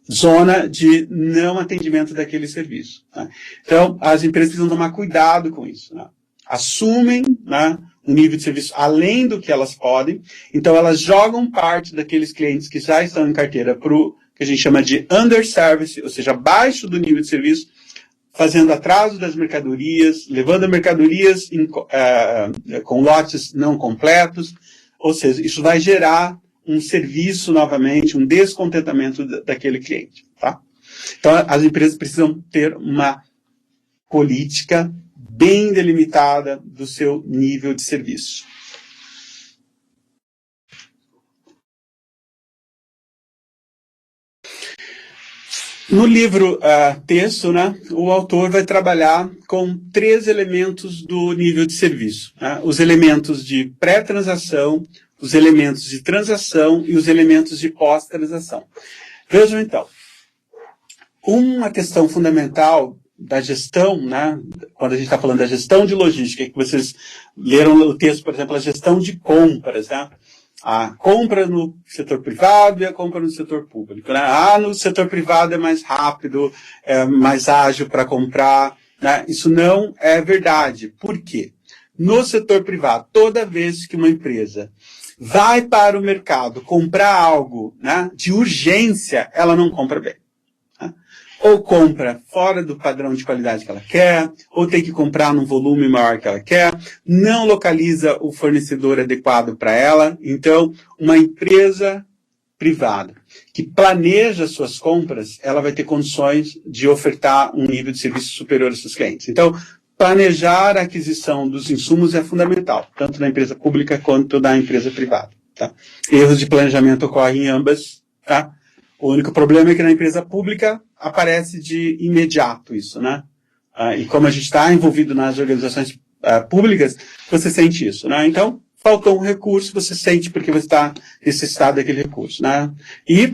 zona de não atendimento daquele serviço. Né? Então, as empresas precisam tomar cuidado com isso. Né? Assumem, né, um nível de serviço além do que elas podem, então elas jogam parte daqueles clientes que já estão em carteira para o que a gente chama de underservice, ou seja, abaixo do nível de serviço, fazendo atraso das mercadorias, levando mercadorias com lotes não completos, ou seja, isso vai gerar um serviço novamente, um descontentamento daquele cliente. Tá? Então, as empresas precisam ter uma política bem delimitada do seu nível de serviço. No livro texto, né, o autor vai trabalhar com 3 elementos do nível de serviço. Né? Os elementos de pré-transação, os elementos de transação e os elementos de pós-transação. Vejam então, uma questão fundamental da gestão, né, quando a gente está falando da gestão de logística, que vocês leram o texto, por exemplo, a gestão de compras, né? A compra no setor privado e a compra no setor público. Né? No setor privado é mais rápido, é mais ágil para comprar. Né? Isso não é verdade. Por quê? No setor privado, toda vez que uma empresa vai para o mercado comprar algo, né, de urgência, ela não compra bem. Ou compra fora do padrão de qualidade que ela quer, ou tem que comprar num volume maior que ela quer, não localiza o fornecedor adequado para ela. Então, uma empresa privada que planeja suas compras, ela vai ter condições de ofertar um nível de serviço superior aos seus clientes. Então, planejar a aquisição dos insumos é fundamental, tanto na empresa pública quanto na empresa privada. Tá? Erros de planejamento ocorrem em ambas, tá? O único problema é que na empresa pública aparece de imediato isso, né? E como a gente está envolvido nas organizações públicas, você sente isso, né? Então, faltou um recurso, você sente porque você está necessitado daquele recurso, né? E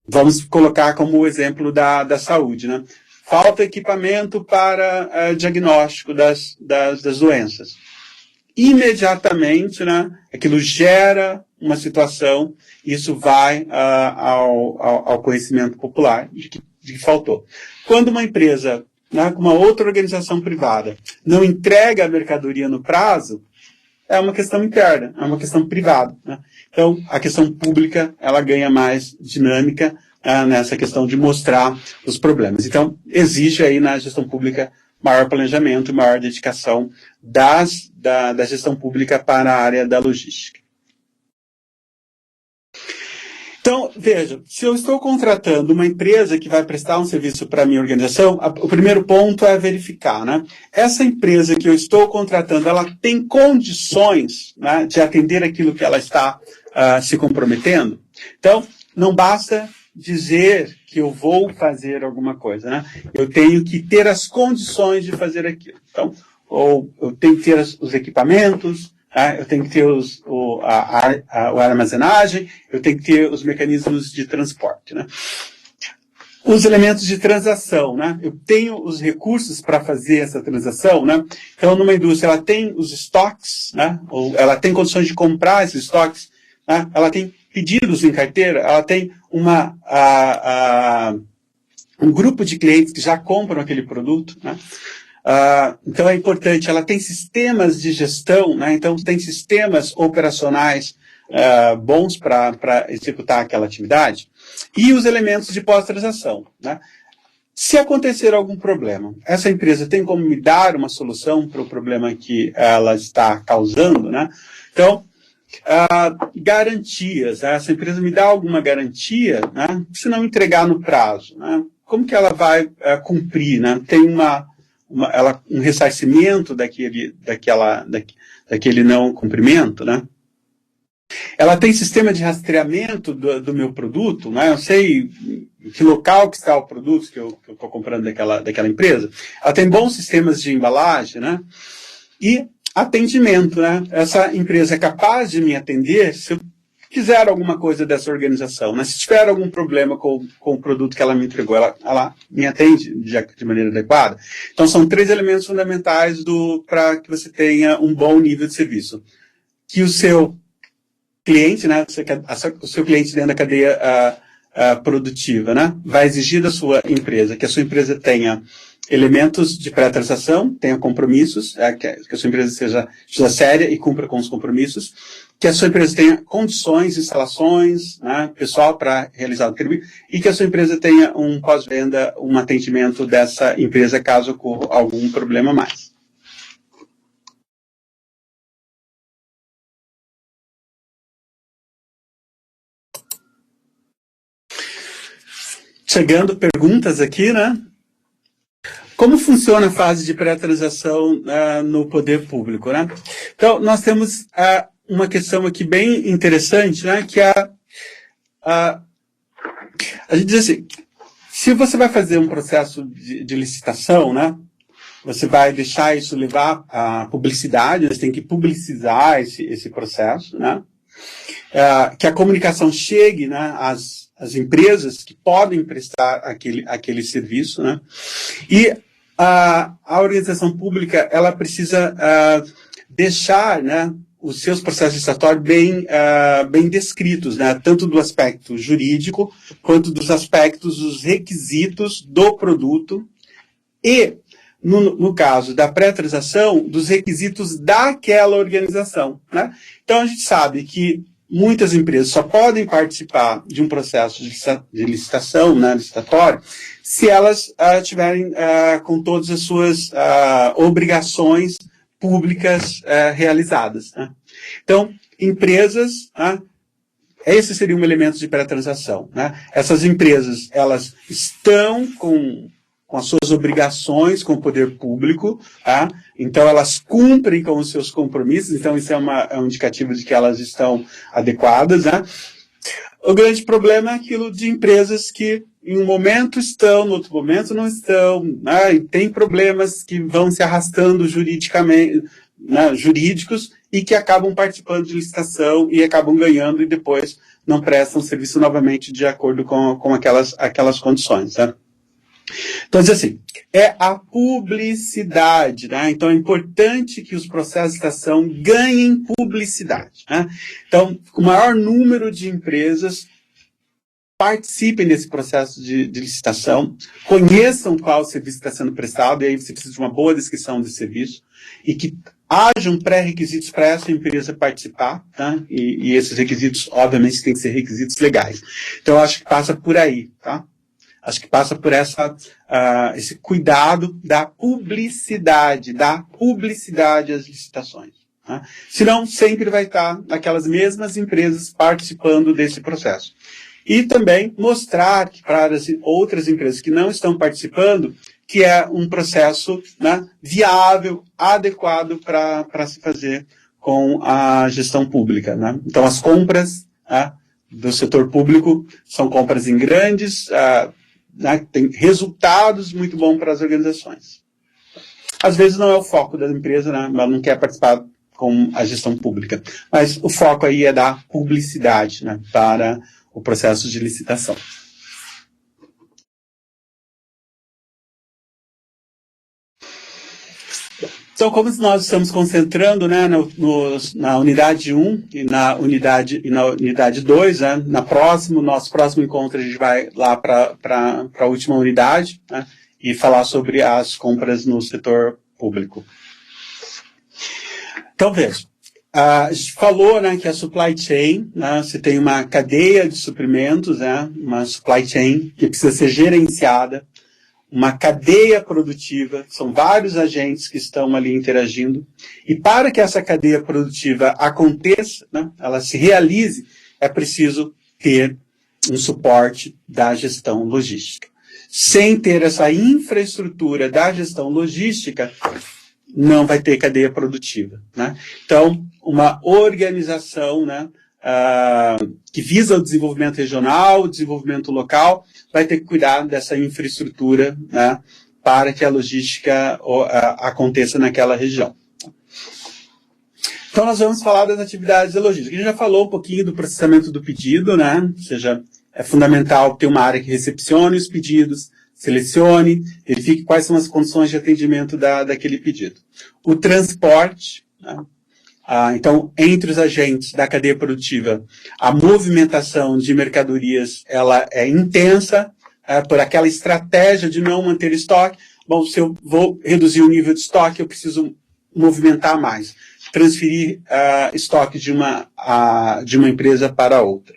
vamos colocar como exemplo da saúde, né? Falta equipamento para diagnóstico das doenças. Imediatamente, né, aquilo gera uma situação, isso vai ao conhecimento popular de que faltou. Quando uma empresa, né, com uma outra organização privada, não entrega a mercadoria no prazo, é uma questão interna, é uma questão privada. Né? Então, a questão pública, ela ganha mais dinâmica nessa questão de mostrar os problemas. Então, exige aí na gestão pública maior planejamento, maior dedicação da gestão pública para a área da logística. Então, veja, se eu estou contratando uma empresa que vai prestar um serviço para a minha organização, o primeiro ponto é verificar, né? Essa empresa que eu estou contratando, ela tem condições, né, de atender aquilo que ela está se comprometendo? Então, não basta dizer que eu vou fazer alguma coisa, né? Eu tenho que ter as condições de fazer aquilo. Então, ou eu tenho que ter os equipamentos, eu tenho que ter a armazenagem, eu tenho que ter os mecanismos de transporte, né? Os elementos de transação, né? Eu tenho os recursos para fazer essa transação, né? Então, numa indústria, ela tem os estoques, né? Ou ela tem condições de comprar esses estoques, né? Ela tem pedidos em carteira, ela tem um grupo de clientes que já compram aquele produto, né? Então, é importante, ela tem sistemas de gestão, né? Então, tem sistemas operacionais bons para executar aquela atividade, e os elementos de pós-transação, né? Se acontecer algum problema, essa empresa tem como me dar uma solução para o problema que ela está causando, né? Então, garantias, né? Essa empresa me dá alguma garantia, né? Se não entregar no prazo, né? Como que ela vai cumprir, né? Tem um ressarcimento daquele não cumprimento, né? Ela tem sistema de rastreamento do meu produto, né? Eu sei que local que está o produto que eu estou comprando daquela empresa. Ela tem bons sistemas de embalagem, né? E atendimento, né? Essa empresa é capaz de me atender se eu quiser alguma coisa dessa organização, né? Se tiver algum problema com o produto que ela me entregou, ela me atende de maneira adequada. Então, são 3 elementos fundamentais para que você tenha um bom nível de serviço. Que o seu cliente, né, o seu cliente dentro da cadeia produtiva, né, vai exigir da sua empresa que a sua empresa tenha elementos de pré-transação, tenha compromissos, que a sua empresa seja séria e cumpra com os compromissos, que a sua empresa tenha condições, instalações, né, pessoal para realizar o serviço, e que a sua empresa tenha um pós-venda, um atendimento dessa empresa caso ocorra algum problema mais. Chegando perguntas aqui, né? Como funciona a fase de pré-transação no poder público, né? Então, nós temos uma questão aqui bem interessante, né? Que a gente diz assim, se você vai fazer um processo de licitação, né? Você vai deixar isso levar à publicidade, você tem que publicizar esse processo, né? Que a comunicação chegue, né, às empresas que podem prestar aquele serviço, né? E a organização pública, ela precisa deixar, né, os seus processos licitatórios bem descritos, né, tanto do aspecto jurídico, quanto dos aspectos, dos requisitos do produto e, no caso da pré-transação, dos requisitos daquela organização, né? Então, a gente sabe que muitas empresas só podem participar de um processo de licitação, né, licitatório, se elas tiverem com todas as suas obrigações públicas realizadas, né? Então, empresas, esse seria um elemento de pré-transação, né? Essas empresas, elas estão com as suas obrigações com o poder público, tá? Então elas cumprem com os seus compromissos, então isso é um indicativo de que elas estão adequadas, né? O grande problema é aquilo de empresas que em um momento estão, no outro momento não estão, né? E tem problemas que vão se arrastando juridicamente, né, jurídicos, e que acabam participando de licitação e acabam ganhando e depois não prestam serviço novamente de acordo com aquelas condições, né? Então, diz assim, é a publicidade, né? Então, é importante que os processos de licitação ganhem publicidade, né? Então, o maior número de empresas participem desse processo de licitação, conheçam qual serviço está sendo prestado, e aí você precisa de uma boa descrição desse serviço, e que hajam pré-requisitos para essa empresa participar, tá? E esses requisitos, obviamente, têm que ser requisitos legais. Então, eu acho que passa por aí, tá? Acho que passa por esse cuidado da publicidade às licitações. Tá? Senão, sempre vai estar aquelas mesmas empresas participando desse processo. E também mostrar que para as outras empresas que não estão participando, que é um processo, né, viável, adequado para se fazer com a gestão pública, né? Então, as compras do setor público são compras em grandes, né, tem resultados muito bons para as organizações. Às vezes não é o foco da empresa, né, ela não quer participar com a gestão pública, mas o foco aí é dar publicidade, né, para o processo de licitação. Então, como nós estamos concentrando, né, na unidade 1 e na unidade 2, né, nosso próximo encontro a gente vai lá para a última unidade, né, e falar sobre as compras no setor público. Então, veja, a gente falou, né, que a supply chain, né, você tem uma cadeia de suprimentos, né, uma supply chain que precisa ser gerenciada, uma cadeia produtiva, são vários agentes que estão ali interagindo, e para que essa cadeia produtiva aconteça, né, ela se realize, é preciso ter um suporte da gestão logística. Sem ter essa infraestrutura da gestão logística, não vai ter cadeia produtiva, né? Então, uma organização, né, que visa o desenvolvimento regional, o desenvolvimento local, vai ter que cuidar dessa infraestrutura, né, para que a logística aconteça naquela região. Então, nós vamos falar das atividades de logística. A gente já falou um pouquinho do processamento do pedido, né? Ou seja, é fundamental ter uma área que recepcione os pedidos, selecione, verifique quais são as condições de atendimento daquele pedido. O transporte, né? Então, entre os agentes da cadeia produtiva, a movimentação de mercadorias ela é intensa, por aquela estratégia de não manter estoque. Bom, se eu vou reduzir o nível de estoque, eu preciso movimentar mais, transferir estoque de uma empresa para outra.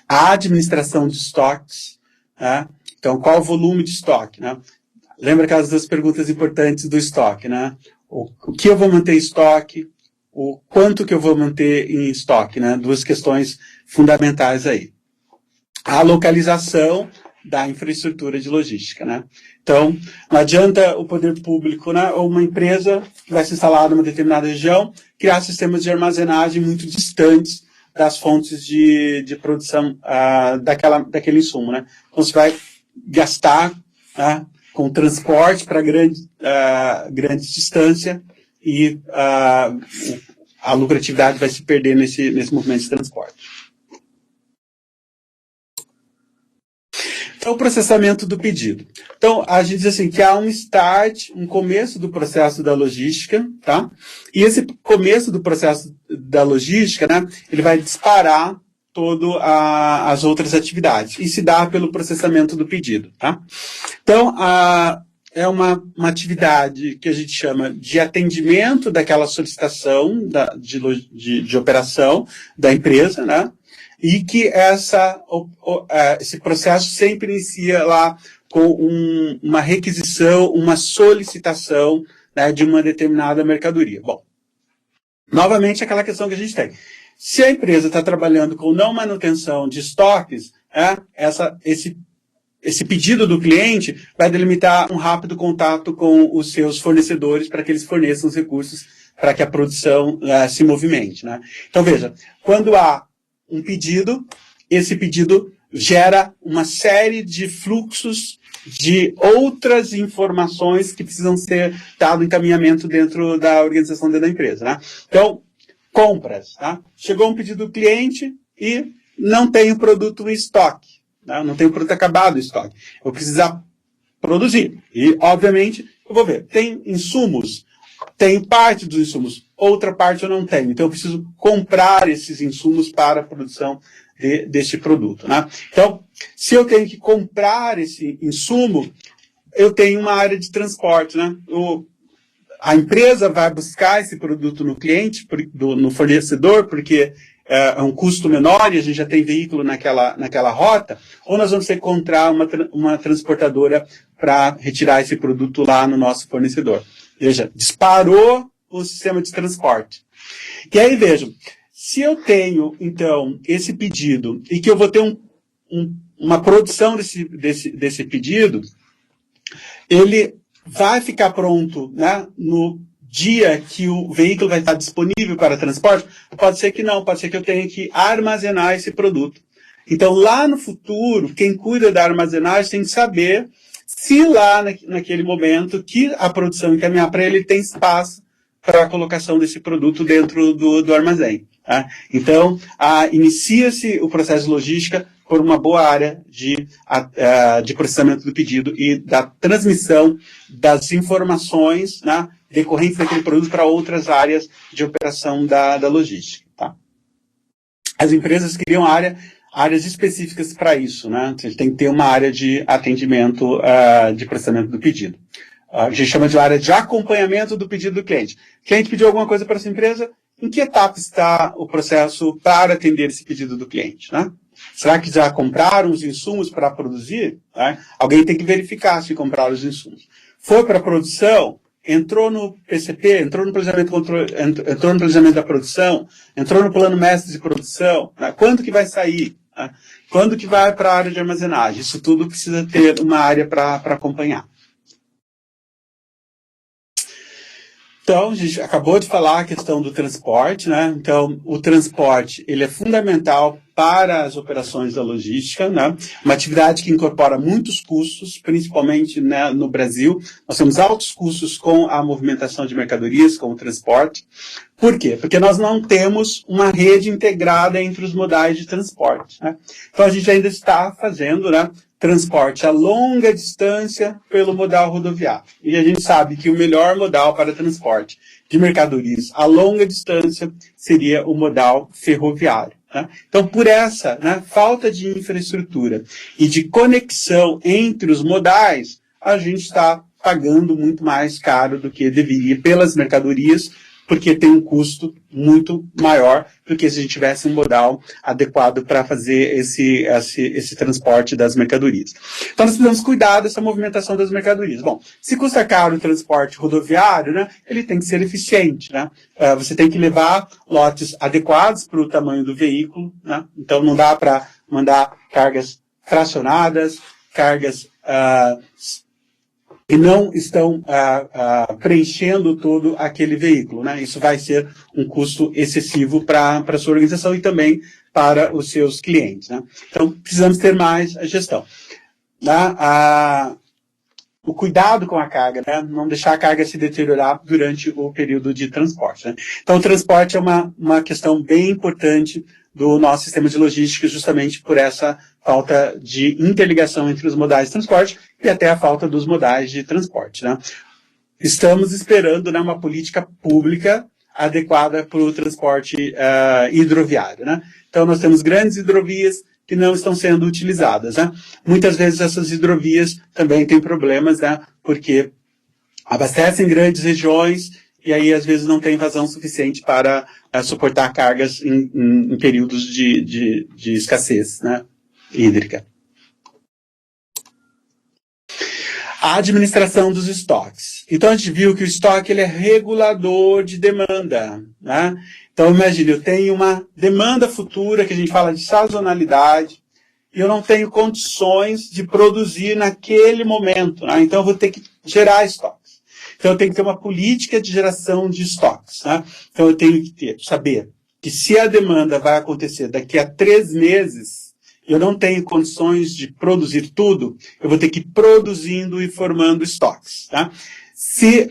A administração de estoques, né? Então, qual o volume de estoque, né? Lembra aquelas duas perguntas importantes do estoque, né? O que eu vou manter em estoque, o quanto que eu vou manter em estoque, né? Duas questões fundamentais aí. A localização da infraestrutura de logística, né? Então, não adianta o poder público, né, ou uma empresa que vai se instalar numa determinada região, criar sistemas de armazenagem muito distantes das fontes de produção daquele insumo, né? Então, você vai gastar, né, com transporte para grande distância e a lucratividade vai se perder nesse movimento de transporte. Então, o processamento do pedido. Então, a gente diz assim, que há um começo do processo da logística, tá? E esse começo do processo da logística, né, ele vai disparar todas as outras atividades. E se dá pelo processamento do pedido, tá? Então, é uma atividade que a gente chama de atendimento daquela solicitação de operação da empresa, né? E que esse processo sempre inicia lá com uma requisição, uma solicitação, né, de uma determinada mercadoria. Bom, novamente aquela questão que a gente tem. Se a empresa está trabalhando com não manutenção de estoques, esse pedido do cliente vai delimitar um rápido contato com os seus fornecedores para que eles forneçam os recursos para que a produção se movimente, né? Então, veja, quando há um pedido, esse pedido gera uma série de fluxos de outras informações que precisam ser dado encaminhamento dentro da organização dentro da empresa, né? Então, compras, tá? Chegou um pedido do cliente e não tem o produto em estoque, tá? Não tem o produto acabado em estoque. Eu vou precisar produzir. E, obviamente, eu vou ver, tem insumos? Tenho parte dos insumos, outra parte eu não tenho. Então, eu preciso comprar esses insumos para a produção deste produto, né? Então, se eu tenho que comprar esse insumo, eu tenho uma área de transporte, né? A empresa vai buscar esse produto no cliente, no fornecedor, porque é um custo menor e a gente já tem veículo naquela rota, ou nós vamos ter que encontrar uma transportadora para retirar esse produto lá no nosso fornecedor. Veja, disparou o sistema de transporte. E aí, vejam, se eu tenho, então, esse pedido e que eu vou ter uma produção desse pedido, ele vai ficar pronto, né, no dia que o veículo vai estar disponível para transporte? Pode ser que não, pode ser que eu tenha que armazenar esse produto. Então, lá no futuro, quem cuida da armazenagem tem que saber se lá naquele momento que a produção encaminhar para ele tem espaço para a colocação desse produto dentro do armazém. Tá? Então, inicia-se o processo de logística por uma boa área de processamento do pedido e da transmissão das informações, né, decorrentes daquele produto para outras áreas de operação da logística. Tá? As empresas criam áreas específicas para isso, né? Você tem que ter uma área de atendimento de processamento do pedido. A gente chama de área de acompanhamento do pedido do cliente. O cliente pediu alguma coisa para essa empresa, em que etapa está o processo para atender esse pedido do cliente, né? Será que já compraram os insumos para produzir? Né? Alguém tem que verificar se compraram os insumos. Foi para a produção, entrou no PCP, entrou no planejamento da produção, entrou no plano mestre de produção, né? Quando que vai sair? Né? Quando que vai para a área de armazenagem? Isso tudo precisa ter uma área para acompanhar. Então, a gente acabou de falar a questão do transporte, né? Então, o transporte, ele é fundamental para as operações da logística, né? Uma atividade que incorpora muitos custos, principalmente, né, no Brasil. Nós temos altos custos com a movimentação de mercadorias, com o transporte. Por quê? Porque nós não temos uma rede integrada entre os modais de transporte, né? Então, a gente ainda está fazendo, né, transporte a longa distância pelo modal rodoviário. E a gente sabe que o melhor modal para transporte de mercadorias a longa distância seria o modal ferroviário. Né? Então, por essa, né, falta de infraestrutura e de conexão entre os modais, a gente está pagando muito mais caro do que deveria pelas mercadorias, porque tem um custo muito maior do que se a gente tivesse um modal adequado para fazer esse transporte das mercadorias. Então, nós precisamos cuidar dessa movimentação das mercadorias. Bom, se custa caro o transporte rodoviário, né, ele tem que ser eficiente. Né? Você tem que levar lotes adequados para o tamanho do veículo. Né? Então, não dá para mandar cargas fracionadas, cargas e não estão preenchendo todo aquele veículo, né? Isso vai ser um custo excessivo para a sua organização e também para os seus clientes, né? Então, precisamos ter mais a gestão. O cuidado com a carga, né? Não deixar a carga se deteriorar durante o período de transporte. Né? Então, o transporte é uma questão bem importante do nosso sistema de logística, justamente por essa falta de interligação entre os modais de transporte e até a falta dos modais de transporte. Né? Estamos esperando, né, uma política pública adequada para o transporte hidroviário. Né? Então, nós temos grandes hidrovias que não estão sendo utilizadas. Né? Muitas vezes essas hidrovias também têm problemas, né, porque abastecem grandes regiões e aí às vezes não tem vazão suficiente para suportar cargas em períodos de escassez, né, hídrica. A administração dos estoques. Então a gente viu que o estoque ele é regulador de demanda. Né? Então imagine, eu tenho uma demanda futura, que a gente fala de sazonalidade, e eu não tenho condições de produzir naquele momento. Né? Então eu vou ter que gerar estoques. Então eu tenho que ter uma política de geração de estoques. Né? Então eu tenho que saber que se a demanda vai acontecer daqui a 3 meses, eu não tenho condições de produzir tudo, eu vou ter que ir produzindo e formando estoques. Tá? Se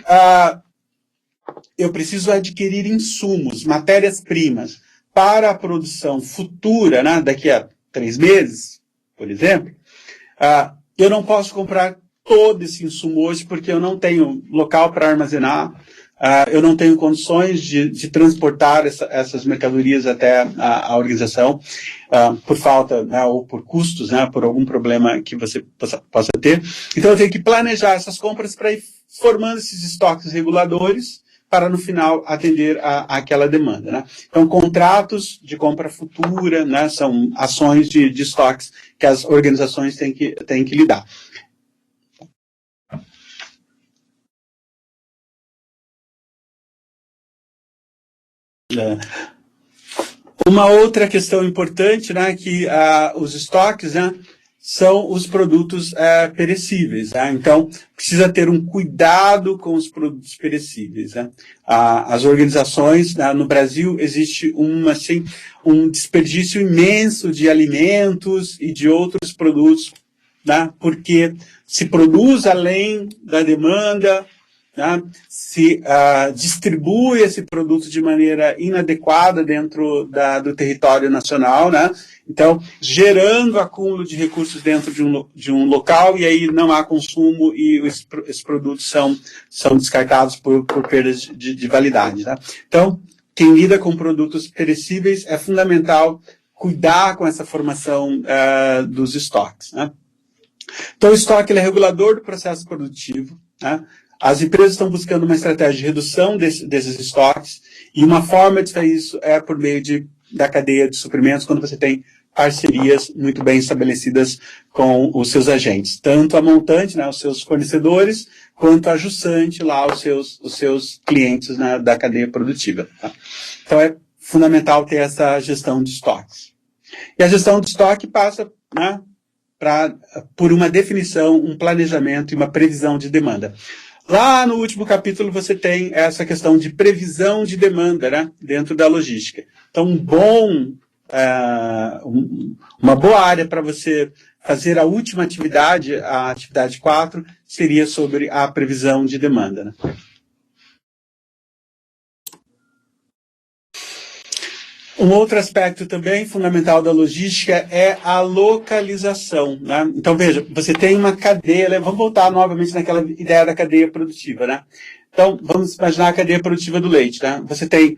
eu preciso adquirir insumos, matérias-primas, para a produção futura, né, daqui a 3 meses, por exemplo, eu não posso comprar todo esse insumo hoje porque eu não tenho local para armazenar, eu não tenho condições de transportar essas mercadorias até a organização, por falta, né, ou por custos, né, por algum problema que você possa ter. Então eu tenho que planejar essas compras para ir formando esses estoques reguladores para no final atender àquela demanda. Né? Então contratos de compra futura, né, são ações de estoques que as organizações têm que lidar. Uma outra questão importante, né, que os estoques, né, são os produtos perecíveis. Né? Então, precisa ter um cuidado com os produtos perecíveis. Né? As organizações, né, no Brasil, existe um desperdício imenso de alimentos e de outros produtos, né, porque se produz além da demanda, né, se distribui esse produto de maneira inadequada dentro do território nacional, né? Então, gerando acúmulo de recursos dentro de um local, e aí não há consumo e esses produtos são descartados por perdas de validade. Tá? Então, quem lida com produtos perecíveis é fundamental cuidar com essa formação dos estoques. Né? Então, o estoque ele é regulador do processo produtivo. Né? As empresas estão buscando uma estratégia de redução desses estoques, e uma forma de fazer isso é por meio da cadeia de suprimentos, quando você tem parcerias muito bem estabelecidas com os seus agentes, tanto a montante, né, os seus fornecedores, quanto a jussante, lá, os seus clientes, né, da cadeia produtiva. Tá? Então, é fundamental ter essa gestão de estoques. E a gestão de estoque passa, né, por uma definição, um planejamento e uma previsão de demanda. Lá no último capítulo você tem essa questão de previsão de demanda, né, dentro da logística. Então, uma boa área para você fazer a última atividade, a atividade 4, seria sobre a previsão de demanda. Né? Um outro aspecto também fundamental da logística é a localização. Né? Então, veja, você tem uma cadeia, vamos voltar novamente naquela ideia da cadeia produtiva. Né? Então, vamos imaginar a cadeia produtiva do leite. Né? Você tem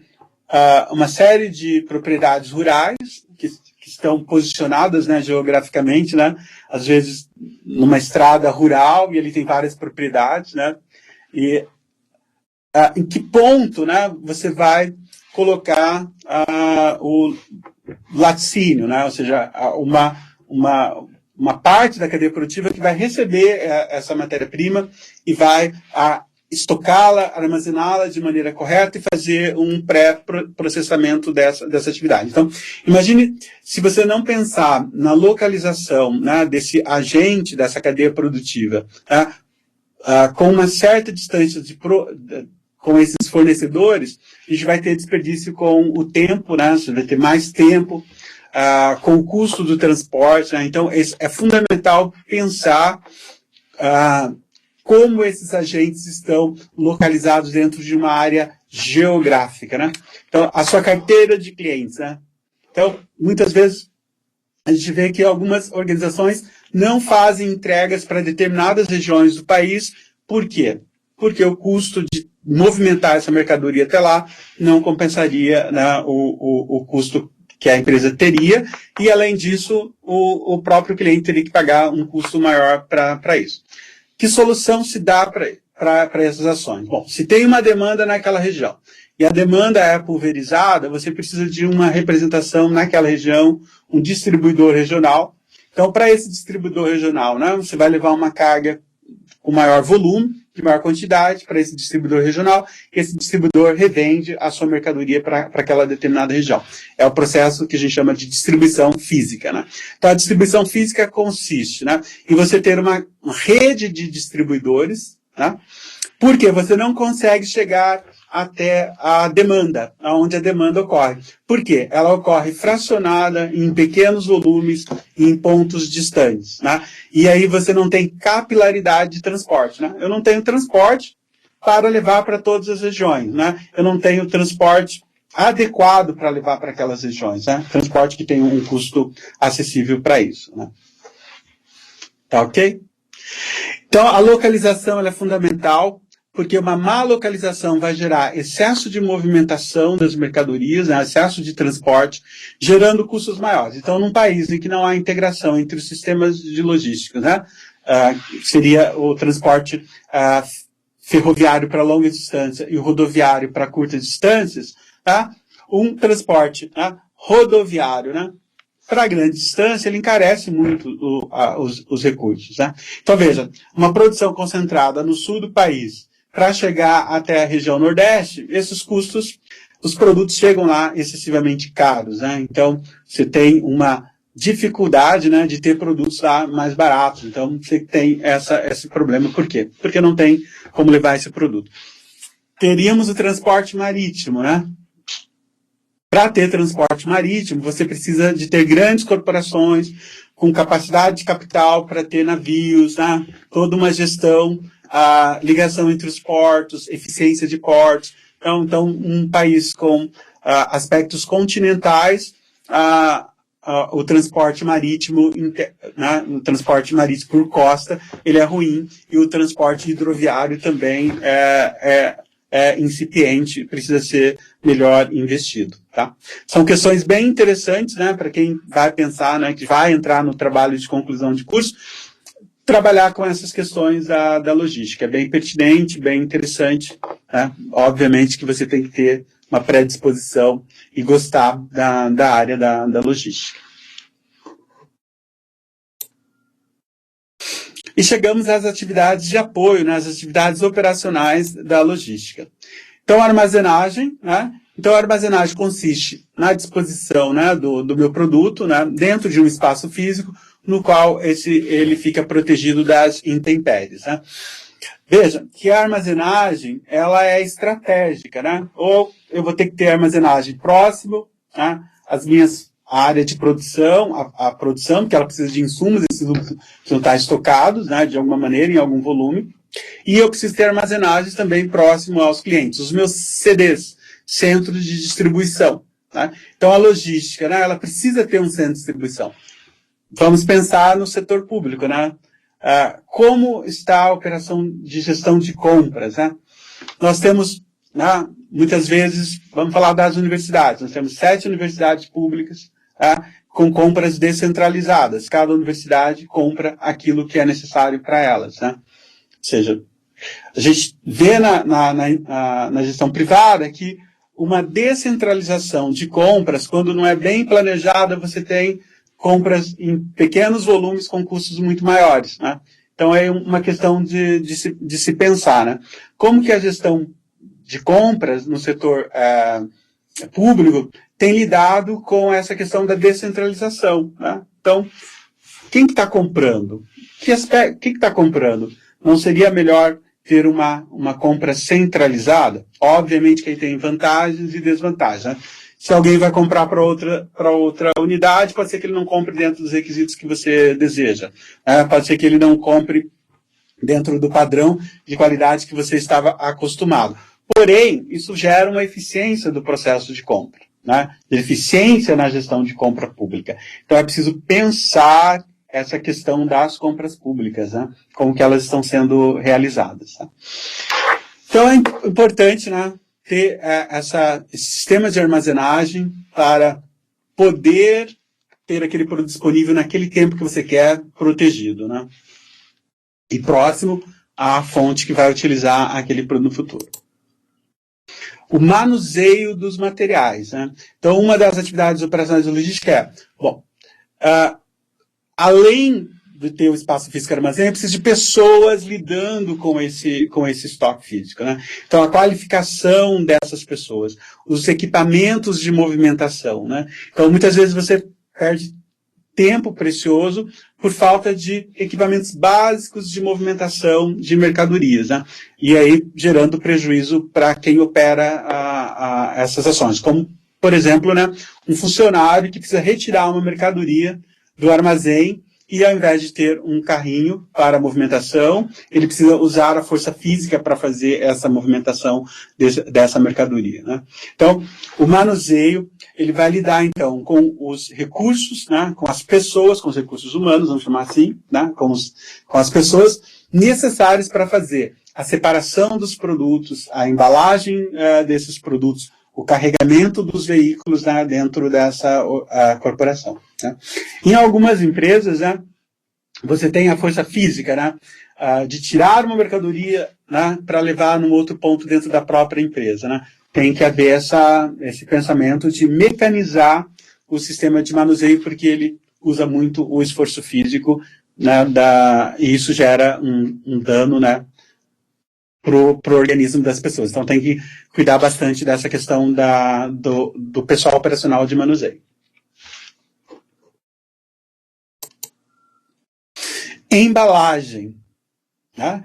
uma série de propriedades rurais que estão posicionadas, né, geograficamente, né, às vezes numa estrada rural, e ele tem várias propriedades, né, e em que ponto, né, você vai colocar o laticínio, né, ou seja, uma parte da cadeia produtiva que vai receber essa matéria-prima e vai estocá-la, armazená-la de maneira correta e fazer um pré-processamento dessa atividade. Então, imagine se você não pensar na localização, né, desse agente, dessa cadeia produtiva, né, com uma certa distância com esses fornecedores, a gente vai ter desperdício com o tempo, né, você vai ter mais tempo, com o custo do transporte. Né, então, é fundamental pensar como esses agentes estão localizados dentro de uma área geográfica, né? Então, a sua carteira de clientes, né? Então, muitas vezes, a gente vê que algumas organizações não fazem entregas para determinadas regiões do país. Por quê? Porque o custo de movimentar essa mercadoria até lá não compensaria, né, o custo que a empresa teria, e, além disso, o próprio cliente teria que pagar um custo maior para isso. Que solução se dá para essas ações? Bom, se tem uma demanda naquela região e a demanda é pulverizada, você precisa de uma representação naquela região, um distribuidor regional. Então, para esse distribuidor regional, né, você vai levar uma carga com maior volume, de maior quantidade, para esse distribuidor regional, e esse distribuidor revende a sua mercadoria para aquela determinada região. É o processo que a gente chama de distribuição física. Né? Então, a distribuição física consiste, né, em você ter uma rede de distribuidores, né, porque você não consegue chegar até a demanda, aonde a demanda ocorre. Por quê? Ela ocorre fracionada em pequenos volumes, em pontos distantes. Né? E aí você não tem capilaridade de transporte. Né? Eu não tenho transporte para levar para todas as regiões. Né? Eu não tenho transporte adequado para levar para aquelas regiões. Né? Transporte que tem um custo acessível para isso. Né? Tá ok? Então, a localização ela é fundamental, porque uma má localização vai gerar excesso de movimentação das mercadorias, né, excesso de transporte, gerando custos maiores. Então, num país em que não há integração entre os sistemas de logística, né, seria o transporte ferroviário para longa distância e o rodoviário para curtas distâncias, tá, um transporte rodoviário, né, para grande distância, ele encarece muito os recursos. Né? Então, veja, uma produção concentrada no sul do país, para chegar até a região nordeste, esses custos, os produtos chegam lá excessivamente caros. Né? Então, você tem uma dificuldade, né, de ter produtos lá mais baratos. Então, você tem esse problema. Por quê? Porque não tem como levar esse produto. Teríamos o transporte marítimo, né? Para ter transporte marítimo, você precisa de ter grandes corporações com capacidade de capital para ter navios, né? Toda uma gestão a ligação entre os portos, eficiência de portos. Então um país com aspectos continentais, o transporte marítimo, né, o transporte marítimo por costa, ele é ruim, e o transporte hidroviário também é incipiente, precisa ser melhor investido. Tá? São questões bem interessantes, né, para quem vai pensar, né, que vai entrar no trabalho de conclusão de curso, trabalhar com essas questões da logística. É bem pertinente, bem interessante. Né? Obviamente que você tem que ter uma predisposição e gostar da área da logística. E chegamos às atividades de apoio, né, às atividades operacionais da logística. Então, a armazenagem, né? Então, a armazenagem consiste na disposição, né, do meu produto, né, dentro de um espaço físico, no qual ele fica protegido das intempéries. Né? Veja que a armazenagem, ela é estratégica, né? Ou eu vou ter que ter armazenagem próximo, né, às minhas áreas de produção, a produção, porque ela precisa de insumos, esses insumos precisam estar estocados, né, de alguma maneira, em algum volume, e eu preciso ter armazenagens também próximo aos clientes, os meus CDs, centros de distribuição. Tá? Então, a logística, né, ela precisa ter um centro de distribuição. Vamos pensar no setor público, né? Como está a operação de gestão de compras, né? Nós temos, né, muitas vezes, vamos falar das universidades, nós temos 7 universidades públicas, com compras descentralizadas. Cada universidade compra aquilo que é necessário para elas, né? Ou seja, a gente vê na gestão privada que uma descentralização de compras, quando não é bem planejada, você tem compras em pequenos volumes com custos muito maiores. Né? Então, é uma questão de se pensar. Né? Como que a gestão de compras no setor público tem lidado com essa questão da descentralização? Né? Então, quem que está comprando? Que está comprando? Não seria melhor ter uma compra centralizada? Obviamente que aí tem vantagens e desvantagens. Né? Se alguém vai comprar para outra unidade, pode ser que ele não compre dentro dos requisitos que você deseja. Pode ser que ele não compre dentro do padrão de qualidade que você estava acostumado. Porém, isso gera uma eficiência do processo de compra, né? Eficiência na gestão de compra pública. Então, é preciso pensar essa questão das compras públicas, né? Como que elas estão sendo realizadas. Tá? Então, é importante, né, ter esse sistema de armazenagem para poder ter aquele produto disponível naquele tempo que você quer, protegido, né? E próximo à fonte que vai utilizar aquele produto no futuro. O manuseio dos materiais, né? Então, uma das atividades operacionais de logística é, além de ter o espaço físico armazém, é preciso de pessoas lidando com esse estoque físico. Né? Então, a qualificação dessas pessoas, os equipamentos de movimentação. Né? Então, muitas vezes você perde tempo precioso por falta de equipamentos básicos de movimentação de mercadorias. Né? E aí, gerando prejuízo para quem opera essas ações. Como, por exemplo, né, um funcionário que precisa retirar uma mercadoria do armazém, e ao invés de ter um carrinho para movimentação, ele precisa usar a força física para fazer essa movimentação dessa mercadoria. Né? Então, o manuseio, ele vai lidar, então, com os recursos, né, com as pessoas, com os recursos humanos, vamos chamar assim, né, com as pessoas necessárias para fazer a separação dos produtos, a embalagem desses produtos, o carregamento dos veículos, né, dentro dessa corporação. Né? Em algumas empresas, né, você tem a força física, né, de tirar uma mercadoria, né, para levar num outro ponto dentro da própria empresa. Né? Tem que haver esse pensamento de mecanizar o sistema de manuseio, porque ele usa muito o esforço físico, né, e isso gera um dano, né, pro organismo das pessoas. Então tem que cuidar bastante dessa questão do pessoal operacional de manuseio. Embalagem. Né?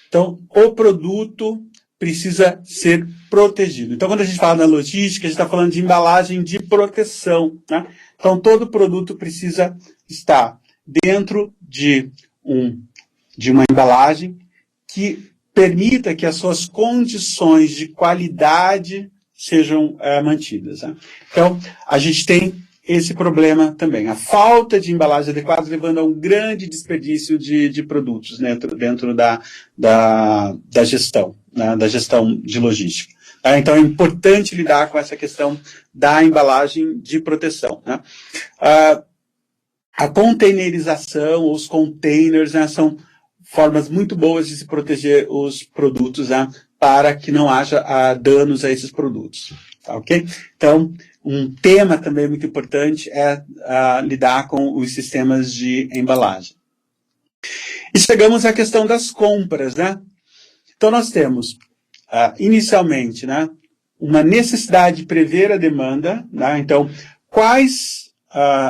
Então, o produto precisa ser protegido. Então, quando a gente fala na logística, a gente está falando de embalagem de proteção. Né? Então, todo produto precisa estar dentro de uma embalagem que permita que as suas condições de qualidade sejam mantidas. Né? Então, a gente tem esse problema também. A falta de embalagem adequada levando a um grande desperdício de produtos dentro da gestão, né? Da gestão de logística. Tá? Então, é importante lidar com essa questão da embalagem de proteção. Né? A containerização, os containers, né, são formas muito boas de se proteger os produtos, né, para que não haja danos a esses produtos. Tá, ok? Então, um tema também muito importante é lidar com os sistemas de embalagem. E chegamos à questão das compras, né? Então, nós temos, inicialmente, né, uma necessidade de prever a demanda, né? Então, quais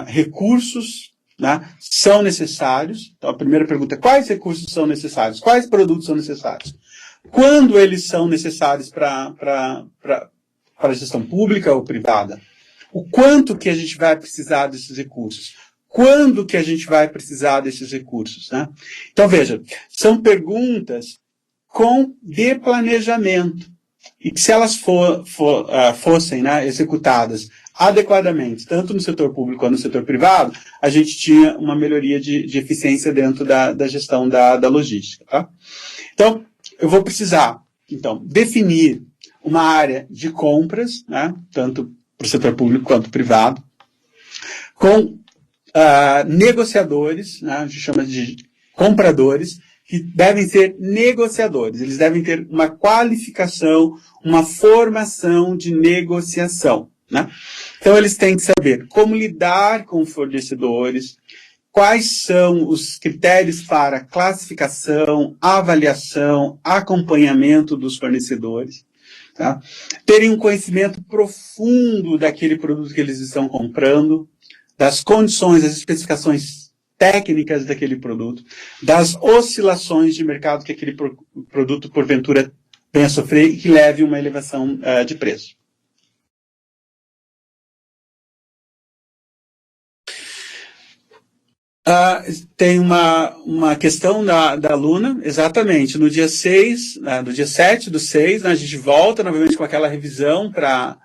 recursos, né, são necessários? Então, a primeira pergunta é: quais recursos são necessários? Quais produtos são necessários? Quando eles são necessários para a gestão pública ou privada? O quanto que a gente vai precisar desses recursos? Quando que a gente vai precisar desses recursos? Né? Então, veja, são perguntas de planejamento. E que se elas fossem, né, executadas adequadamente, tanto no setor público quanto no setor privado, a gente tinha uma melhoria de eficiência dentro da gestão da logística. Tá? Então, eu vou precisar, então, definir uma área de compras, né, tanto para o setor público quanto privado, com negociadores, né, a gente chama de compradores, que devem ser negociadores. Eles devem ter uma qualificação, uma formação de negociação. Né? Então, eles têm que saber como lidar com fornecedores, quais são os critérios para classificação, avaliação, acompanhamento dos fornecedores. Tá? Terem um conhecimento profundo daquele produto que eles estão comprando, das condições, das especificações técnicas daquele produto, das oscilações de mercado que aquele produto, porventura, venha a sofrer e que leve uma elevação de preço. Tem uma questão da aluna, exatamente, no dia 6, no dia 7/6, né, a gente volta novamente com aquela revisão para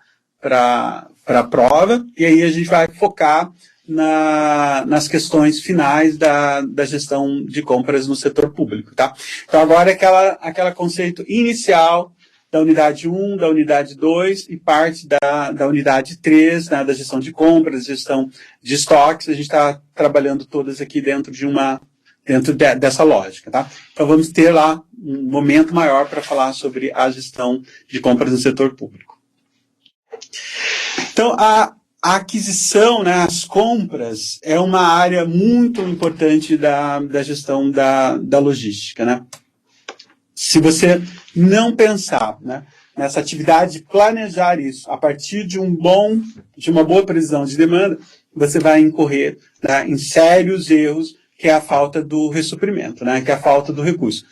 a prova, e aí a gente vai focar nas questões finais da gestão de compras no setor público. Tá? Então agora é aquele conceito inicial da unidade 1, da unidade 2 e parte da unidade 3, né, da gestão de compras, gestão de estoques. A gente está trabalhando todas aqui dentro dessa lógica. Tá? Então vamos ter lá um momento maior para falar sobre a gestão de compras no setor público. Então, a aquisição, né, as compras, é uma área muito importante da gestão da logística. Né? Se você não pensar, né, nessa atividade de planejar isso a partir de uma boa previsão de demanda, você vai incorrer, né, em sérios erros, que é a falta do ressuprimento, né, que é a falta do recurso.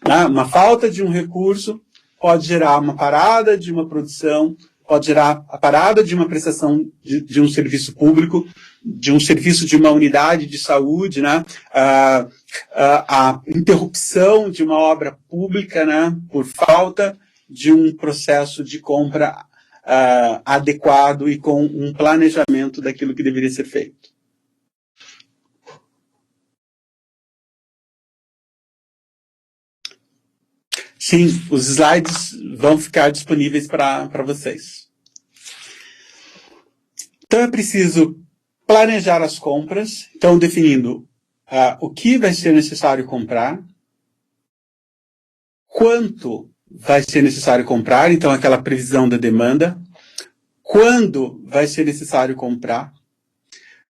Né? Uma falta de um recurso pode gerar uma parada de uma produção, pode gerar a parada de uma prestação de um serviço público, de um serviço de uma unidade de saúde, né? A interrupção de uma obra pública, né? Por falta de um processo de compra adequado e com um planejamento daquilo que deveria ser feito. Sim, os slides vão ficar disponíveis para vocês. Então, é preciso planejar as compras, então definindo o que vai ser necessário comprar, quanto vai ser necessário comprar, então aquela previsão da demanda, quando vai ser necessário comprar,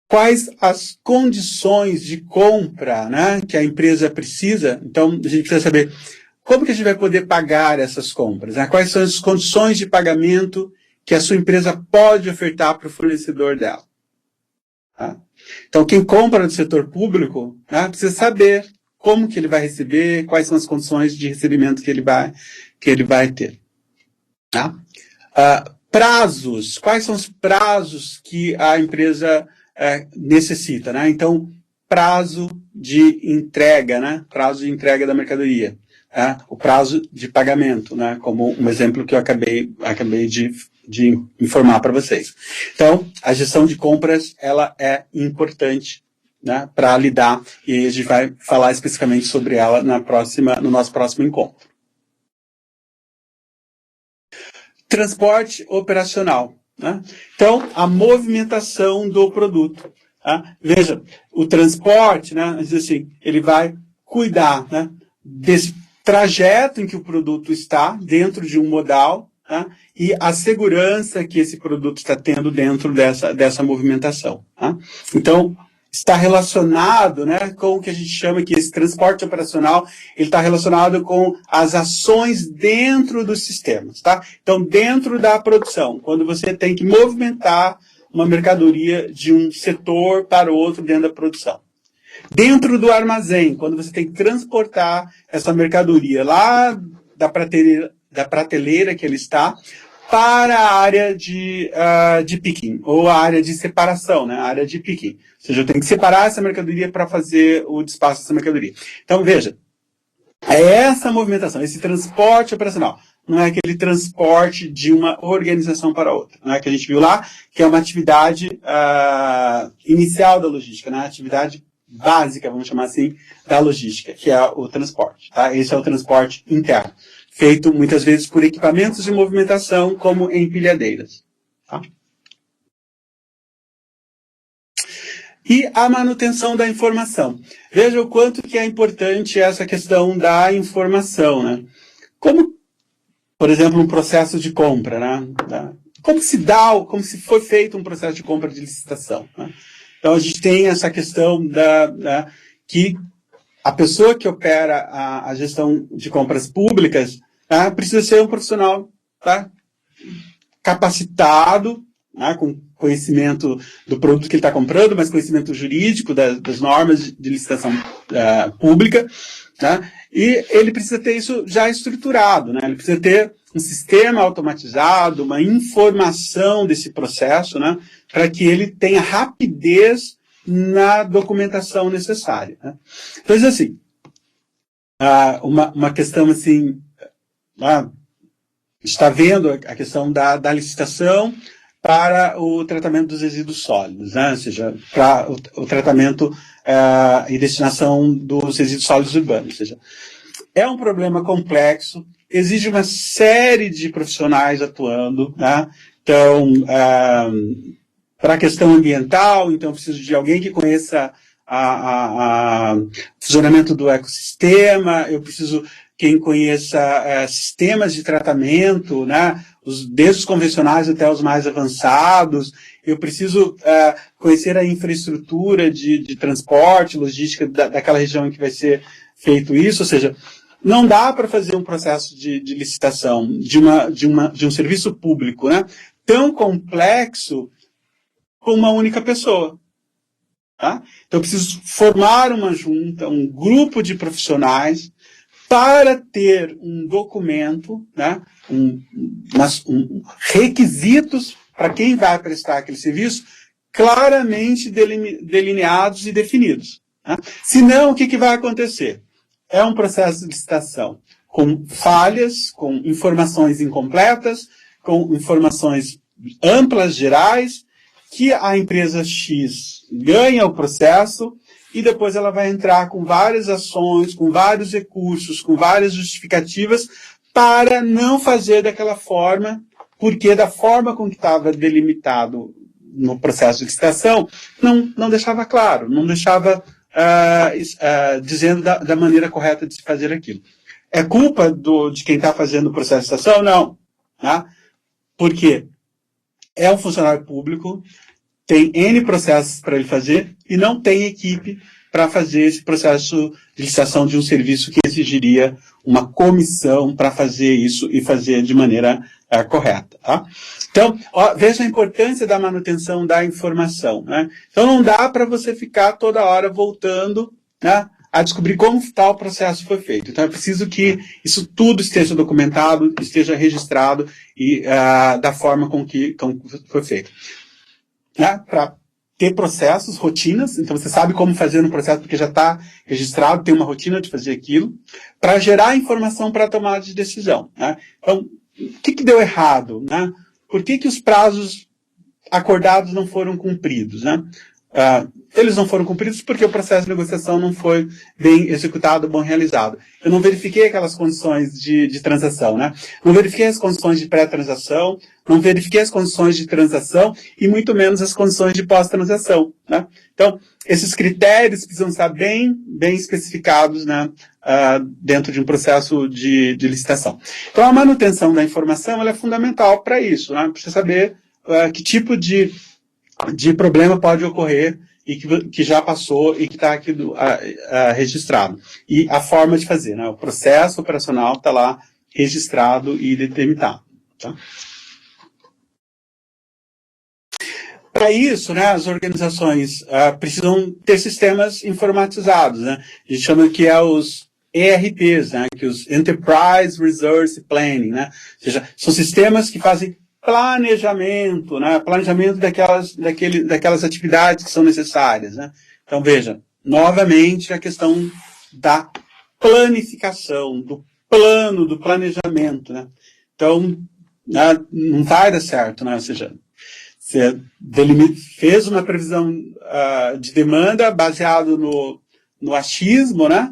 quais as condições de compra, né, que a empresa precisa. Então, a gente precisa saber como que a gente vai poder pagar essas compras, né? Quais são as condições de pagamento que a sua empresa pode ofertar para o fornecedor dela. Tá? Então, quem compra do setor público, né, precisa saber como que ele vai receber, quais são as condições de recebimento que ele vai ter. Tá? Prazos, quais são os prazos que a empresa necessita, né? Então, prazo de entrega, né? Prazo de entrega da mercadoria. o prazo de pagamento, né, como um exemplo que eu acabei de informar para vocês. Então, a gestão de compras, ela é importante, né, para lidar, e a gente vai falar especificamente sobre ela no nosso próximo encontro. Transporte operacional, né? Então, a movimentação do produto. Tá? Veja, o transporte, né, assim, ele vai cuidar, né, desse trajeto em que o produto está dentro de um modal, tá? E a segurança que esse produto está tendo dentro dessa movimentação. Tá? Então, está relacionado, né, com o que a gente chama que esse transporte operacional, ele está relacionado com as ações dentro dos sistemas. Tá? Então, dentro da produção, quando você tem que movimentar uma mercadoria de um setor para outro dentro da produção. Dentro do armazém, quando você tem que transportar essa mercadoria lá da prateleira que ele está para a área de picking, ou a área de separação, né? A área de picking. Ou seja, eu tenho que separar essa mercadoria para fazer o despacho dessa mercadoria. Então, veja, é essa movimentação, esse transporte operacional. Não é aquele transporte de uma organização para outra. Não é que a gente viu lá, que é uma atividade inicial da logística, né? Atividade básica, vamos chamar assim, da logística, que é o transporte. Tá? Esse é o transporte interno, feito muitas vezes por equipamentos de movimentação, como empilhadeiras. Tá? E a manutenção da informação. Veja o quanto que é importante essa questão da informação, né? Como, por exemplo, um processo de compra, né? Como se foi feito um processo de compra de licitação, né? Então, a gente tem essa questão que a pessoa que opera a gestão de compras públicas precisa ser um profissional capacitado, com conhecimento do produto que ele está comprando, mas conhecimento jurídico das normas de licitação pública, e ele precisa ter isso já estruturado, né? Ele precisa ter um sistema automatizado, uma informação desse processo, né? Para que ele tenha rapidez na documentação necessária. Né? Então, assim, uma questão assim, está vendo a questão da licitação para o tratamento dos resíduos sólidos, né? Ou seja, para o tratamento e destinação dos resíduos sólidos urbanos. Ou seja, é um problema complexo, exige uma série de profissionais atuando, né? Então, para a questão ambiental, então eu preciso de alguém que conheça o funcionamento do ecossistema, eu preciso quem conheça sistemas de tratamento, né? Desde os convencionais até os mais avançados, eu preciso conhecer a infraestrutura de transporte, logística daquela região em que vai ser feito isso, ou seja, não dá para fazer um processo de licitação de um serviço público, né, tão complexo com uma única pessoa. Tá? Então, eu preciso formar uma junta, um grupo de profissionais para ter um documento, né, requisitos para quem vai prestar aquele serviço claramente delineados e definidos. Né? Senão, o que vai acontecer? É um processo de licitação com falhas, com informações incompletas, com informações amplas, gerais, que a empresa X ganha o processo e depois ela vai entrar com várias ações, com vários recursos, com várias justificativas para não fazer daquela forma, porque da forma com que estava delimitado no processo de licitação, não deixava claro, não deixava dizendo da maneira correta de se fazer aquilo. É culpa de quem está fazendo o processo de licitação? Não. Tá? Por quê? É um funcionário público, tem N processos para ele fazer e não tem equipe para fazer esse processo de licitação de um serviço que exigiria uma comissão para fazer isso e fazer de maneira correta. Tá? Então, veja a importância da manutenção da informação. Né? Então, não dá para você ficar toda hora voltando, né, a descobrir como tal processo foi feito. Então, é preciso que isso tudo esteja documentado, esteja registrado e da forma com que foi feito. Né? Para ter processos, rotinas, então você sabe como fazer no processo porque já está registrado, tem uma rotina de fazer aquilo, para gerar informação para a tomada de decisão. Né? Então, o que deu errado? Né? Por que os prazos acordados não foram cumpridos? Né? Eles não foram cumpridos porque o processo de negociação não foi bem executado, bem realizado. Eu não verifiquei aquelas condições de transação, né? Não verifiquei as condições de pré-transação, não verifiquei as condições de transação e muito menos as condições de pós-transação, né? Então, esses critérios precisam estar bem especificados, né, dentro de um processo de licitação. Então, a manutenção da informação ela é fundamental para isso, né? Para você saber que tipo de problema pode ocorrer e que já passou e que está aqui registrado. E a forma de fazer, né? O processo operacional está lá registrado e determinado. Tá? Para isso, né, as organizações precisam ter sistemas informatizados, né? A gente chama que é os ERPs, né? Que os Enterprise Resource Planning, né? Ou seja, são sistemas que fazem planejamento, né? Planejamento daquelas atividades que são necessárias, né? Então, veja, novamente a questão da planificação, do plano, do planejamento, né? Então, não vai dar certo, né? Ou seja, você fez uma previsão de demanda baseado no achismo, né?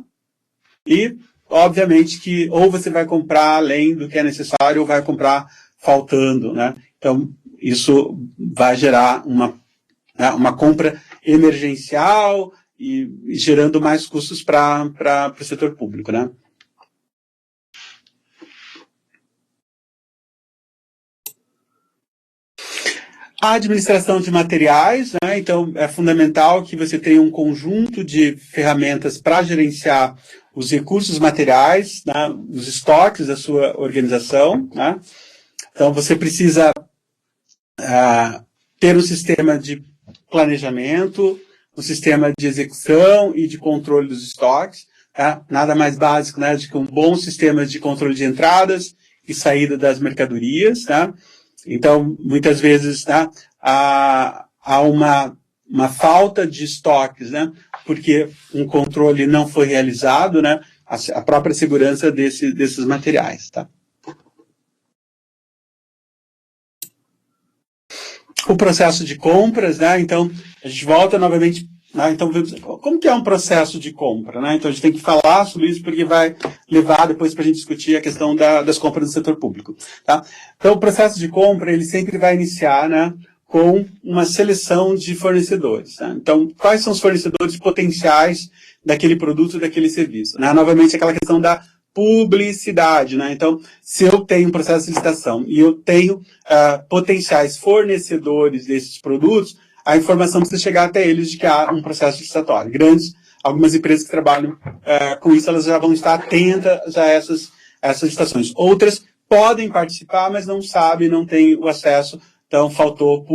E, obviamente, que ou você vai comprar além do que é necessário ou vai comprar faltando, né? Então, isso vai gerar uma compra emergencial e gerando mais custos para o setor público, né? A administração de materiais, né? Então, é fundamental que você tenha um conjunto de ferramentas para gerenciar os recursos materiais, né? Os estoques da sua organização, né? Então, você precisa ter um sistema de planejamento, um sistema de execução e de controle dos estoques. Tá? Nada mais básico, né, do que um bom sistema de controle de entradas e saída das mercadorias. Tá? Então, muitas vezes, tá, há uma falta de estoques, né, porque um controle não foi realizado, né, a própria segurança desses materiais. Tá? O processo de compras, né? Então, a gente volta novamente, né? Então, como que é um processo de compra, né? Então, a gente tem que falar sobre isso porque vai levar depois para a gente discutir a questão das compras do setor público, tá? Então, o processo de compra, ele sempre vai iniciar, né, com uma seleção de fornecedores, tá? Então, quais são os fornecedores potenciais daquele produto, daquele serviço, né? Novamente, aquela questão da publicidade, né? Então, se eu tenho um processo de licitação e eu tenho potenciais fornecedores desses produtos, a informação precisa chegar até eles de que há um processo licitatório. Algumas empresas que trabalham com isso, elas já vão estar atentas a essas licitações. Outras podem participar, mas não sabem, não têm o acesso, então faltou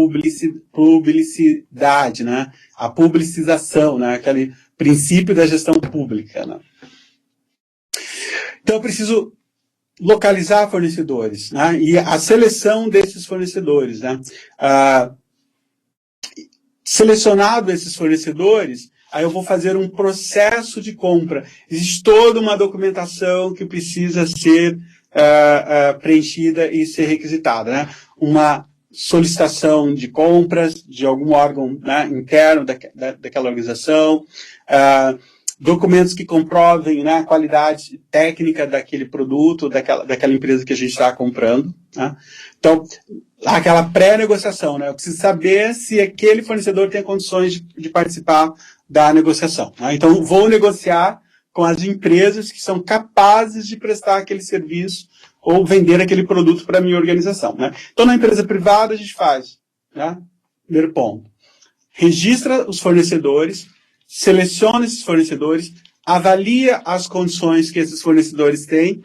publicidade, né? A publicização, né? Aquele princípio da gestão pública, né? Então, eu preciso localizar fornecedores, né? E a seleção desses fornecedores, né? Selecionado esses fornecedores, aí eu vou fazer um processo de compra. Existe toda uma documentação que precisa ser preenchida e ser requisitada, né? Uma solicitação de compras de algum órgão, né, interno daquela organização, documentos que comprovem, né, a qualidade técnica daquele produto, daquela empresa que a gente está comprando. Né? Então, aquela pré-negociação, né? Eu preciso saber se aquele fornecedor tem condições de participar da negociação. Né? Então, vou negociar com as empresas que são capazes de prestar aquele serviço ou vender aquele produto para a minha organização. Né? Então, na empresa privada, a gente faz, né? Primeiro ponto, registra os fornecedores, seleciona esses fornecedores, avalia as condições que esses fornecedores têm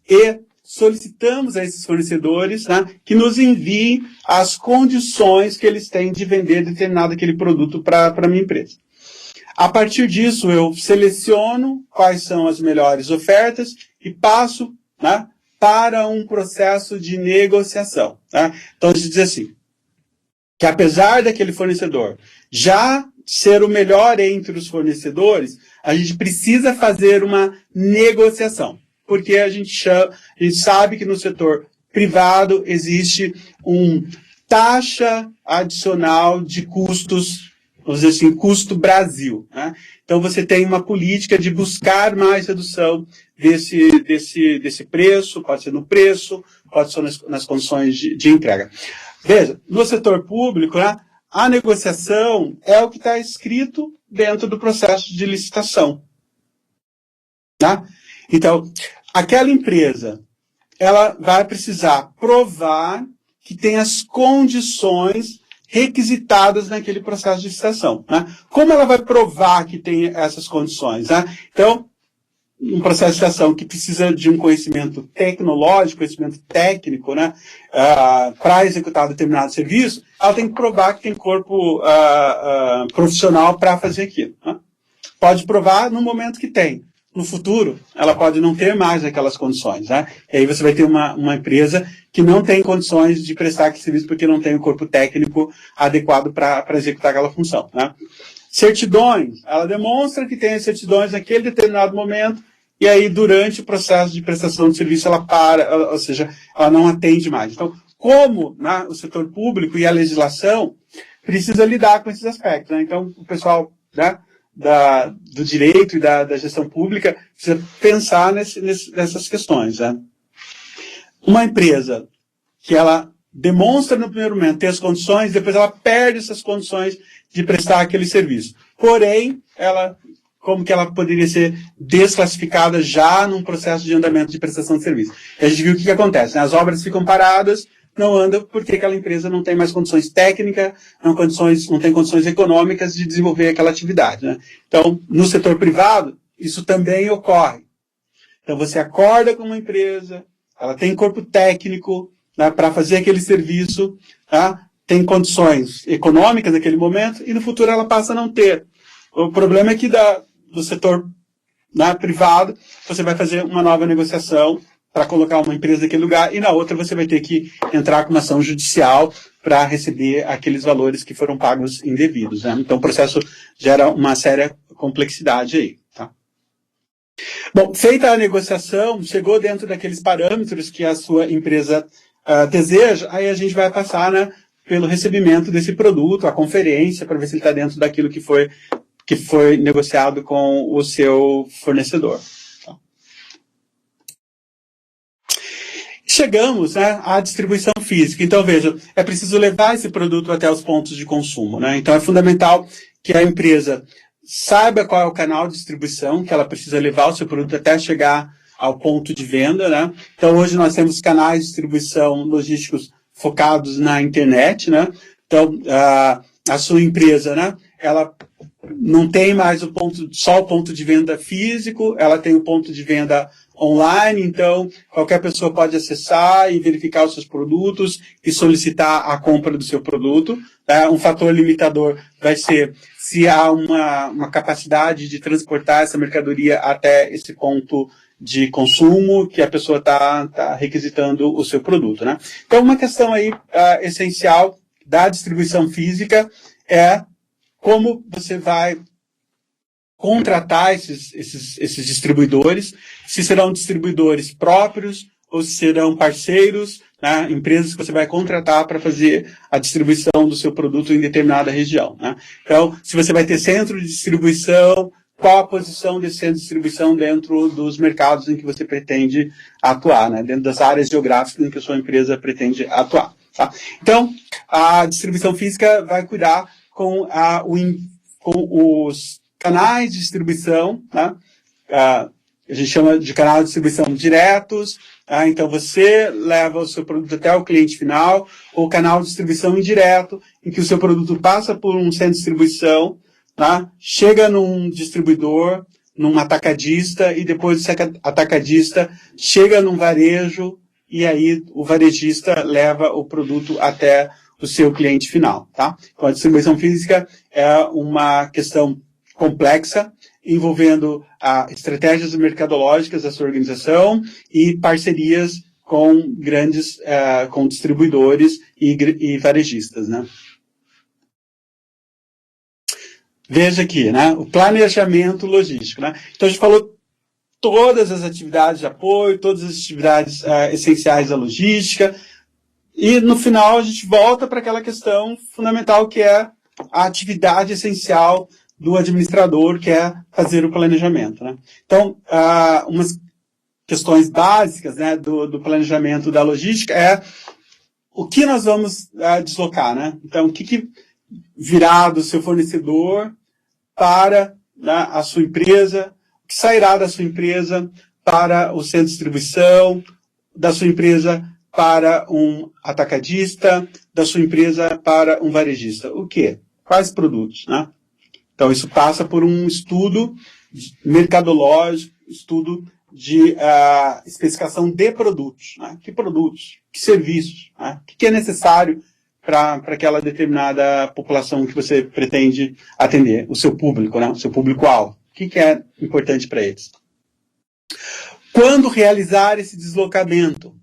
e solicitamos a esses fornecedores, né, que nos enviem as condições que eles têm de vender determinado aquele produto para a minha empresa. A partir disso, eu seleciono quais são as melhores ofertas e passo, né, para um processo de negociação. Tá? Então, a gente diz assim, que apesar daquele fornecedor já ser o melhor entre os fornecedores, a gente precisa fazer uma negociação, porque a gente sabe que no setor privado existe taxa adicional de custos, vamos dizer assim, custo Brasil, né? Então você tem uma política de buscar mais redução desse preço, pode ser no preço, pode ser nas condições de entrega. Veja, no setor público, né, a negociação é o que está escrito dentro do processo de licitação. Tá? Então, aquela empresa, ela vai precisar provar que tem as condições requisitadas naquele processo de licitação. Né? Como ela vai provar que tem essas condições? Né? Então, um processo de licitação que precisa de um conhecimento tecnológico, conhecimento técnico, né, para executar determinado serviço, ela tem que provar que tem corpo profissional para fazer aquilo. Né? Pode provar no momento que tem. No futuro, ela pode não ter mais aquelas condições. Né? E aí você vai ter uma empresa que não tem condições de prestar aquele serviço porque não tem o corpo técnico adequado para executar aquela função. Né? Certidões, ela demonstra que tem as certidões naquele determinado momento, e aí durante o processo de prestação de serviço ela para, ou seja, ela não atende mais. Então, como o setor público e a legislação precisa lidar com esses aspectos. Né? Então, o pessoal do direito e da gestão pública precisa pensar nessas questões. Né? Uma empresa que ela demonstra no primeiro momento ter as condições, depois ela perde essas condições de prestar aquele serviço. Porém, como que ela poderia ser desclassificada já num processo de andamento de prestação de serviço? E a gente viu o que acontece. Né? As obras ficam paradas, não andam porque aquela empresa não tem mais condições técnicas, não tem condições econômicas de desenvolver aquela atividade. Né? Então, no setor privado, isso também ocorre. Então, você acorda com uma empresa, ela tem corpo técnico, né, para fazer aquele serviço, tá? Tem condições econômicas naquele momento, e no futuro ela passa a não ter. O problema é que do setor privado, você vai fazer uma nova negociação para colocar uma empresa naquele lugar, e na outra você vai ter que entrar com uma ação judicial para receber aqueles valores que foram pagos indevidos. Né? Então o processo gera uma séria complexidade aí. Tá? Bom, feita a negociação, chegou dentro daqueles parâmetros que a sua empresa deseja, aí a gente vai passar, né, pelo recebimento desse produto, a conferência, para ver se ele está dentro daquilo que foi negociado com o seu fornecedor. Tá? Chegamos, né, à distribuição física. Então, veja, é preciso levar esse produto até os pontos de consumo. Né? Então, é fundamental que a empresa saiba qual é o canal de distribuição que ela precisa levar o seu produto até chegar ao ponto de venda. Né? Então, hoje nós temos canais de distribuição logísticos focados na internet. Né? Então, a sua empresa, né, ela não tem mais só o ponto de venda físico, ela tem o ponto de venda online, então qualquer pessoa pode acessar e verificar os seus produtos e solicitar a compra do seu produto. Um fator limitador vai ser se há uma capacidade de transportar essa mercadoria até esse ponto de consumo que a pessoa está requisitando o seu produto. Né? Então, uma questão aí essencial da distribuição física é como você vai contratar esses distribuidores, se serão distribuidores próprios ou se serão parceiros, né, empresas que você vai contratar para fazer a distribuição do seu produto em determinada região. Né? Então, se você vai ter centro de distribuição, qual a posição desse centro de distribuição dentro dos mercados em que você pretende atuar, né? Dentro das áreas geográficas em que a sua empresa pretende atuar. Tá? Então, a distribuição física vai cuidar com os canais de distribuição, né? A gente chama de canal de distribuição diretos, tá? Então você leva o seu produto até o cliente final, ou canal de distribuição indireto, em que o seu produto passa por um centro de distribuição, tá? Chega num distribuidor, num atacadista, e depois esse atacadista chega num varejo, e aí o varejista leva o produto até o seu cliente final. Tá? Então a distribuição física é uma questão complexa, envolvendo estratégias mercadológicas da sua organização e parcerias com grandes com distribuidores e varejistas. Né? veja aqui, né, o planejamento logístico. Né? Então, a gente falou todas as atividades de apoio, todas as atividades essenciais da logística, e no final a gente volta para aquela questão fundamental que é a atividade essencial do administrador, que é fazer o planejamento. Né? Então, umas questões básicas, né, do planejamento da logística é o que nós vamos deslocar. Né? Então, o que virá do seu fornecedor para, né, a sua empresa, o que sairá da sua empresa para o centro de distribuição, da sua empresa para um atacadista, da sua empresa para um varejista. O quê? Quais produtos? Né? Então, isso passa por um estudo mercadológico, estudo de especificação de produtos. Né? Que produtos? Que serviços? Né? O que é necessário para aquela determinada população que você pretende atender? O seu público, né? O seu público-alvo. O que é importante para eles? Quando realizar esse deslocamento?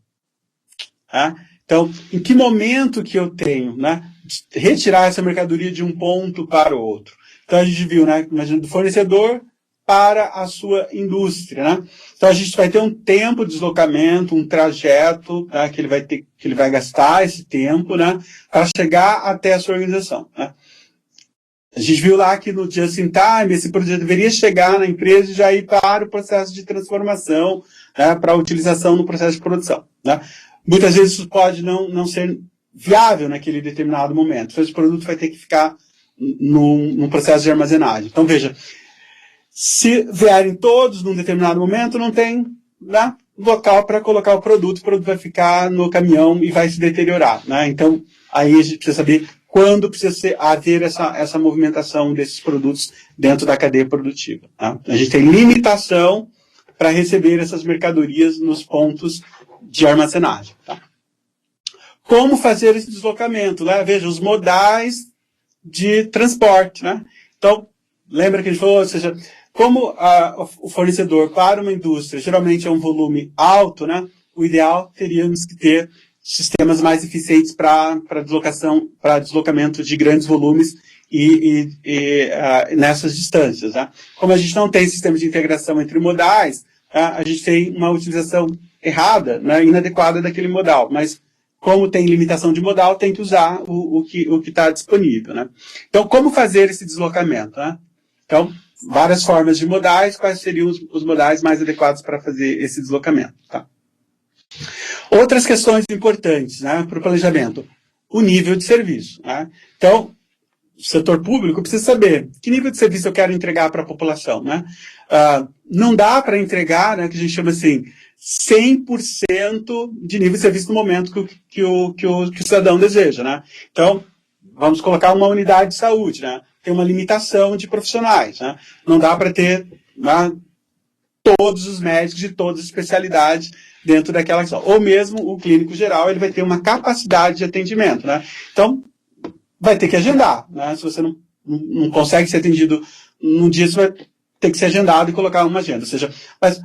Tá? Então, em que momento que eu tenho, né, de retirar essa mercadoria de um ponto para o outro? Então, a gente viu, né, imagina, do fornecedor para a sua indústria. Né? Então, a gente vai ter um tempo de deslocamento, um trajeto, tá, que ele vai gastar esse tempo, né, para chegar até a sua organização. Né? A gente viu lá que no Just in Time, esse produto deveria chegar na empresa e já ir para o processo de transformação, né, para a utilização no processo de produção. Né? Muitas vezes isso pode não ser viável naquele determinado momento. Então, esse produto vai ter que ficar num processo de armazenagem. Então, veja, se vierem todos num determinado momento, não tem, né, local para colocar o produto vai ficar no caminhão e vai se deteriorar. Né? Então, aí a gente precisa saber quando precisa haver essa movimentação desses produtos dentro da cadeia produtiva. Tá? A gente tem limitação para receber essas mercadorias nos pontos de armazenagem. Tá? Como fazer esse deslocamento? Né? Veja, os modais de transporte. Né? Então, lembra que a gente falou, ou seja, como o fornecedor para uma indústria geralmente é um volume alto, né? O ideal teríamos que ter sistemas mais eficientes para deslocamento de grandes volumes e nessas distâncias. Né? Como a gente não tem sistema de integração entre modais, a gente tem uma utilização errada, né, inadequada daquele modal, mas como tem limitação de modal, tem que usar o que está disponível. Né? Então, como fazer esse deslocamento? Né? Então, várias formas de modais, quais seriam os modais mais adequados para fazer esse deslocamento? Tá? Outras questões importantes, né, para o planejamento. O nível de serviço. Né? Então, o setor público precisa saber que nível de serviço eu quero entregar para a população. Né? Não dá para entregar, né, que a gente chama assim, 100% de nível de serviço no momento que o cidadão deseja. Né? Então, vamos colocar uma unidade de saúde. Né? Tem uma limitação de profissionais. Né? Não dá para ter, né, todos os médicos de todas as especialidades dentro daquela questão. Ou mesmo o clínico geral, ele vai ter uma capacidade de atendimento. Né? Então, vai ter que agendar. Né? Se você não consegue ser atendido num dia, você vai ter que ser agendado e colocar uma agenda. Ou seja, mas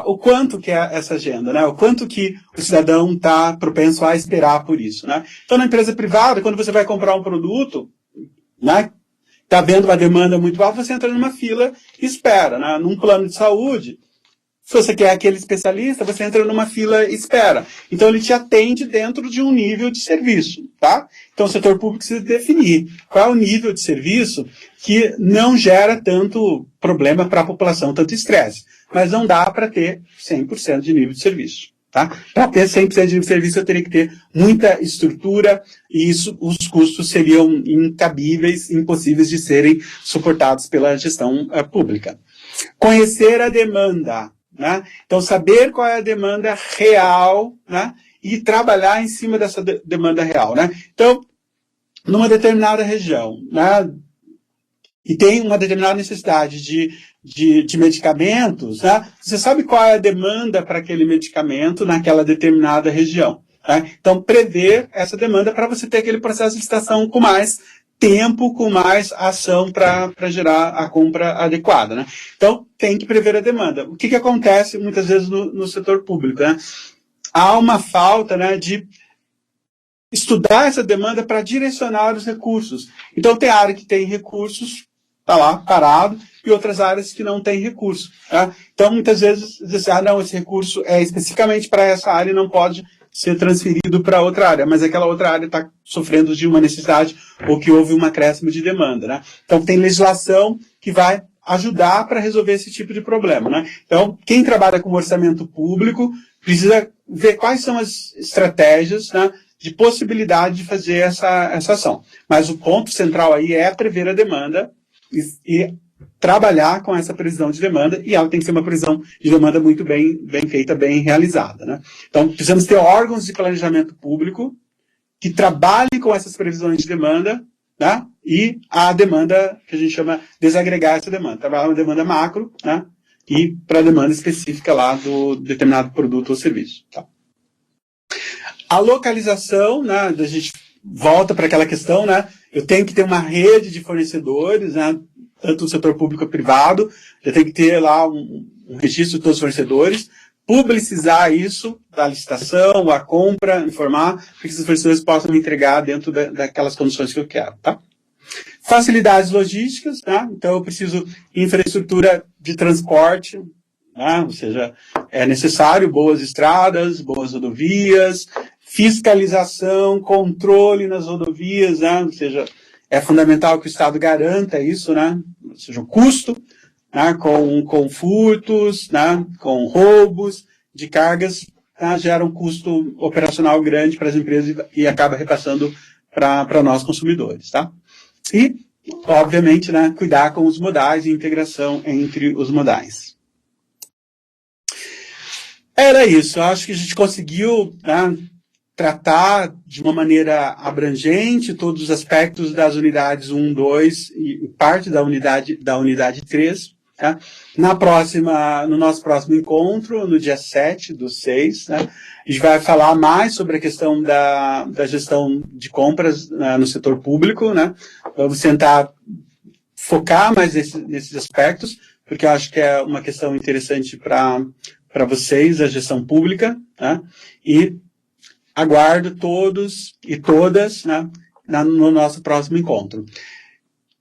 o quanto que é essa agenda? Né? O quanto que o cidadão está propenso a esperar por isso? Né? Então, na empresa privada, quando você vai comprar um produto, né, está vendo uma demanda muito alta, você entra numa fila e espera. Né? Num plano de saúde, se você quer aquele especialista, você entra numa fila e espera. Então, ele te atende dentro de um nível de serviço. Tá? Então, o setor público precisa definir qual é o nível de serviço que não gera tanto problema para a população, tanto estresse. Mas não dá para ter 100% de nível de serviço. Tá? Para ter 100% de nível de serviço, eu teria que ter muita estrutura e os custos seriam incabíveis, impossíveis de serem suportados pela gestão pública. Conhecer a demanda. Né? Então, saber qual é a demanda real, né? E trabalhar em cima dessa demanda real. Né? Então, numa determinada região, né? E tem uma determinada necessidade de medicamentos, né? Você sabe qual é a demanda para aquele medicamento naquela determinada região. Né? Então, prever essa demanda para você ter aquele processo de licitação com mais tempo, com mais ação para gerar a compra adequada. Né? Então, tem que prever a demanda. O que acontece muitas vezes no setor público? Né? Há uma falta, né, de estudar essa demanda para direcionar os recursos. Então, tem área que tem recursos está lá parado, e outras áreas que não têm recurso. Tá? Então, muitas vezes, dizem, não, esse recurso é especificamente para essa área e não pode ser transferido para outra área, mas aquela outra área está sofrendo de uma necessidade ou que houve um acréscimo de demanda. Né? Então, tem legislação que vai ajudar para resolver esse tipo de problema. Né? Então, quem trabalha com orçamento público precisa ver quais são as estratégias, né, de possibilidade de fazer essa ação. Mas o ponto central aí é prever a demanda e trabalhar com essa previsão de demanda, e ela tem que ser uma previsão de demanda muito bem feita, bem realizada. Né? Então, precisamos ter órgãos de planejamento público que trabalhem com essas previsões de demanda, né? E a demanda, que a gente chama desagregar essa demanda. Trabalhar uma demanda macro, né? E para a demanda específica lá do determinado produto ou serviço. Tá? A localização, né? A gente volta para aquela questão, né? Eu tenho que ter uma rede de fornecedores, né? Tanto no setor público quanto privado, eu tenho que ter lá um registro de todos os fornecedores, publicizar isso, da licitação, a compra, informar, para que esses fornecedores possam me entregar dentro daquelas condições que eu quero. Tá? Facilidades logísticas, tá? Então eu preciso de infraestrutura de transporte, tá? Ou seja, é necessário boas estradas, boas rodovias, fiscalização, controle nas rodovias, né? Ou seja, é fundamental que o Estado garanta isso, né? Ou seja, o custo, né? com furtos, né? Com roubos de cargas, tá? Gera um custo operacional grande para as empresas e acaba repassando para nós consumidores. Tá? E, obviamente, né? Cuidar com os modais e integração entre os modais. Era isso. Eu acho que a gente conseguiu, né, tratar de uma maneira abrangente todos os aspectos das unidades 1, 2 e parte da unidade 3. Tá? No nosso próximo encontro, no dia 7/6, né, a gente vai falar mais sobre a questão da gestão de compras, né, no setor público. Né? Vamos tentar focar mais nesses aspectos, porque eu acho que é uma questão interessante para vocês, a gestão pública. Né? E aguardo todos e todas, né, no nosso próximo encontro.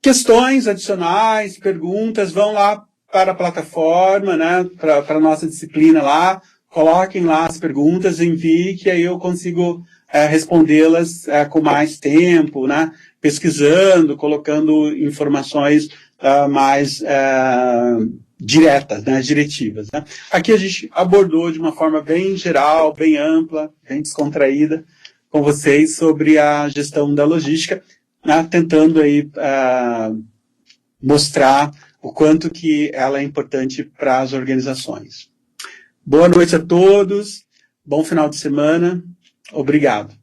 Questões adicionais, perguntas, vão lá para a plataforma, né, para a nossa disciplina lá, coloquem lá as perguntas, enviem, que aí eu consigo respondê-las com mais tempo, né, pesquisando, colocando informações mais diretas, né, diretivas. Né. Aqui a gente abordou de uma forma bem geral, bem ampla, bem descontraída com vocês sobre a gestão da logística, né, tentando aí mostrar o quanto que ela é importante para as organizações. Boa noite a todos, bom final de semana, obrigado.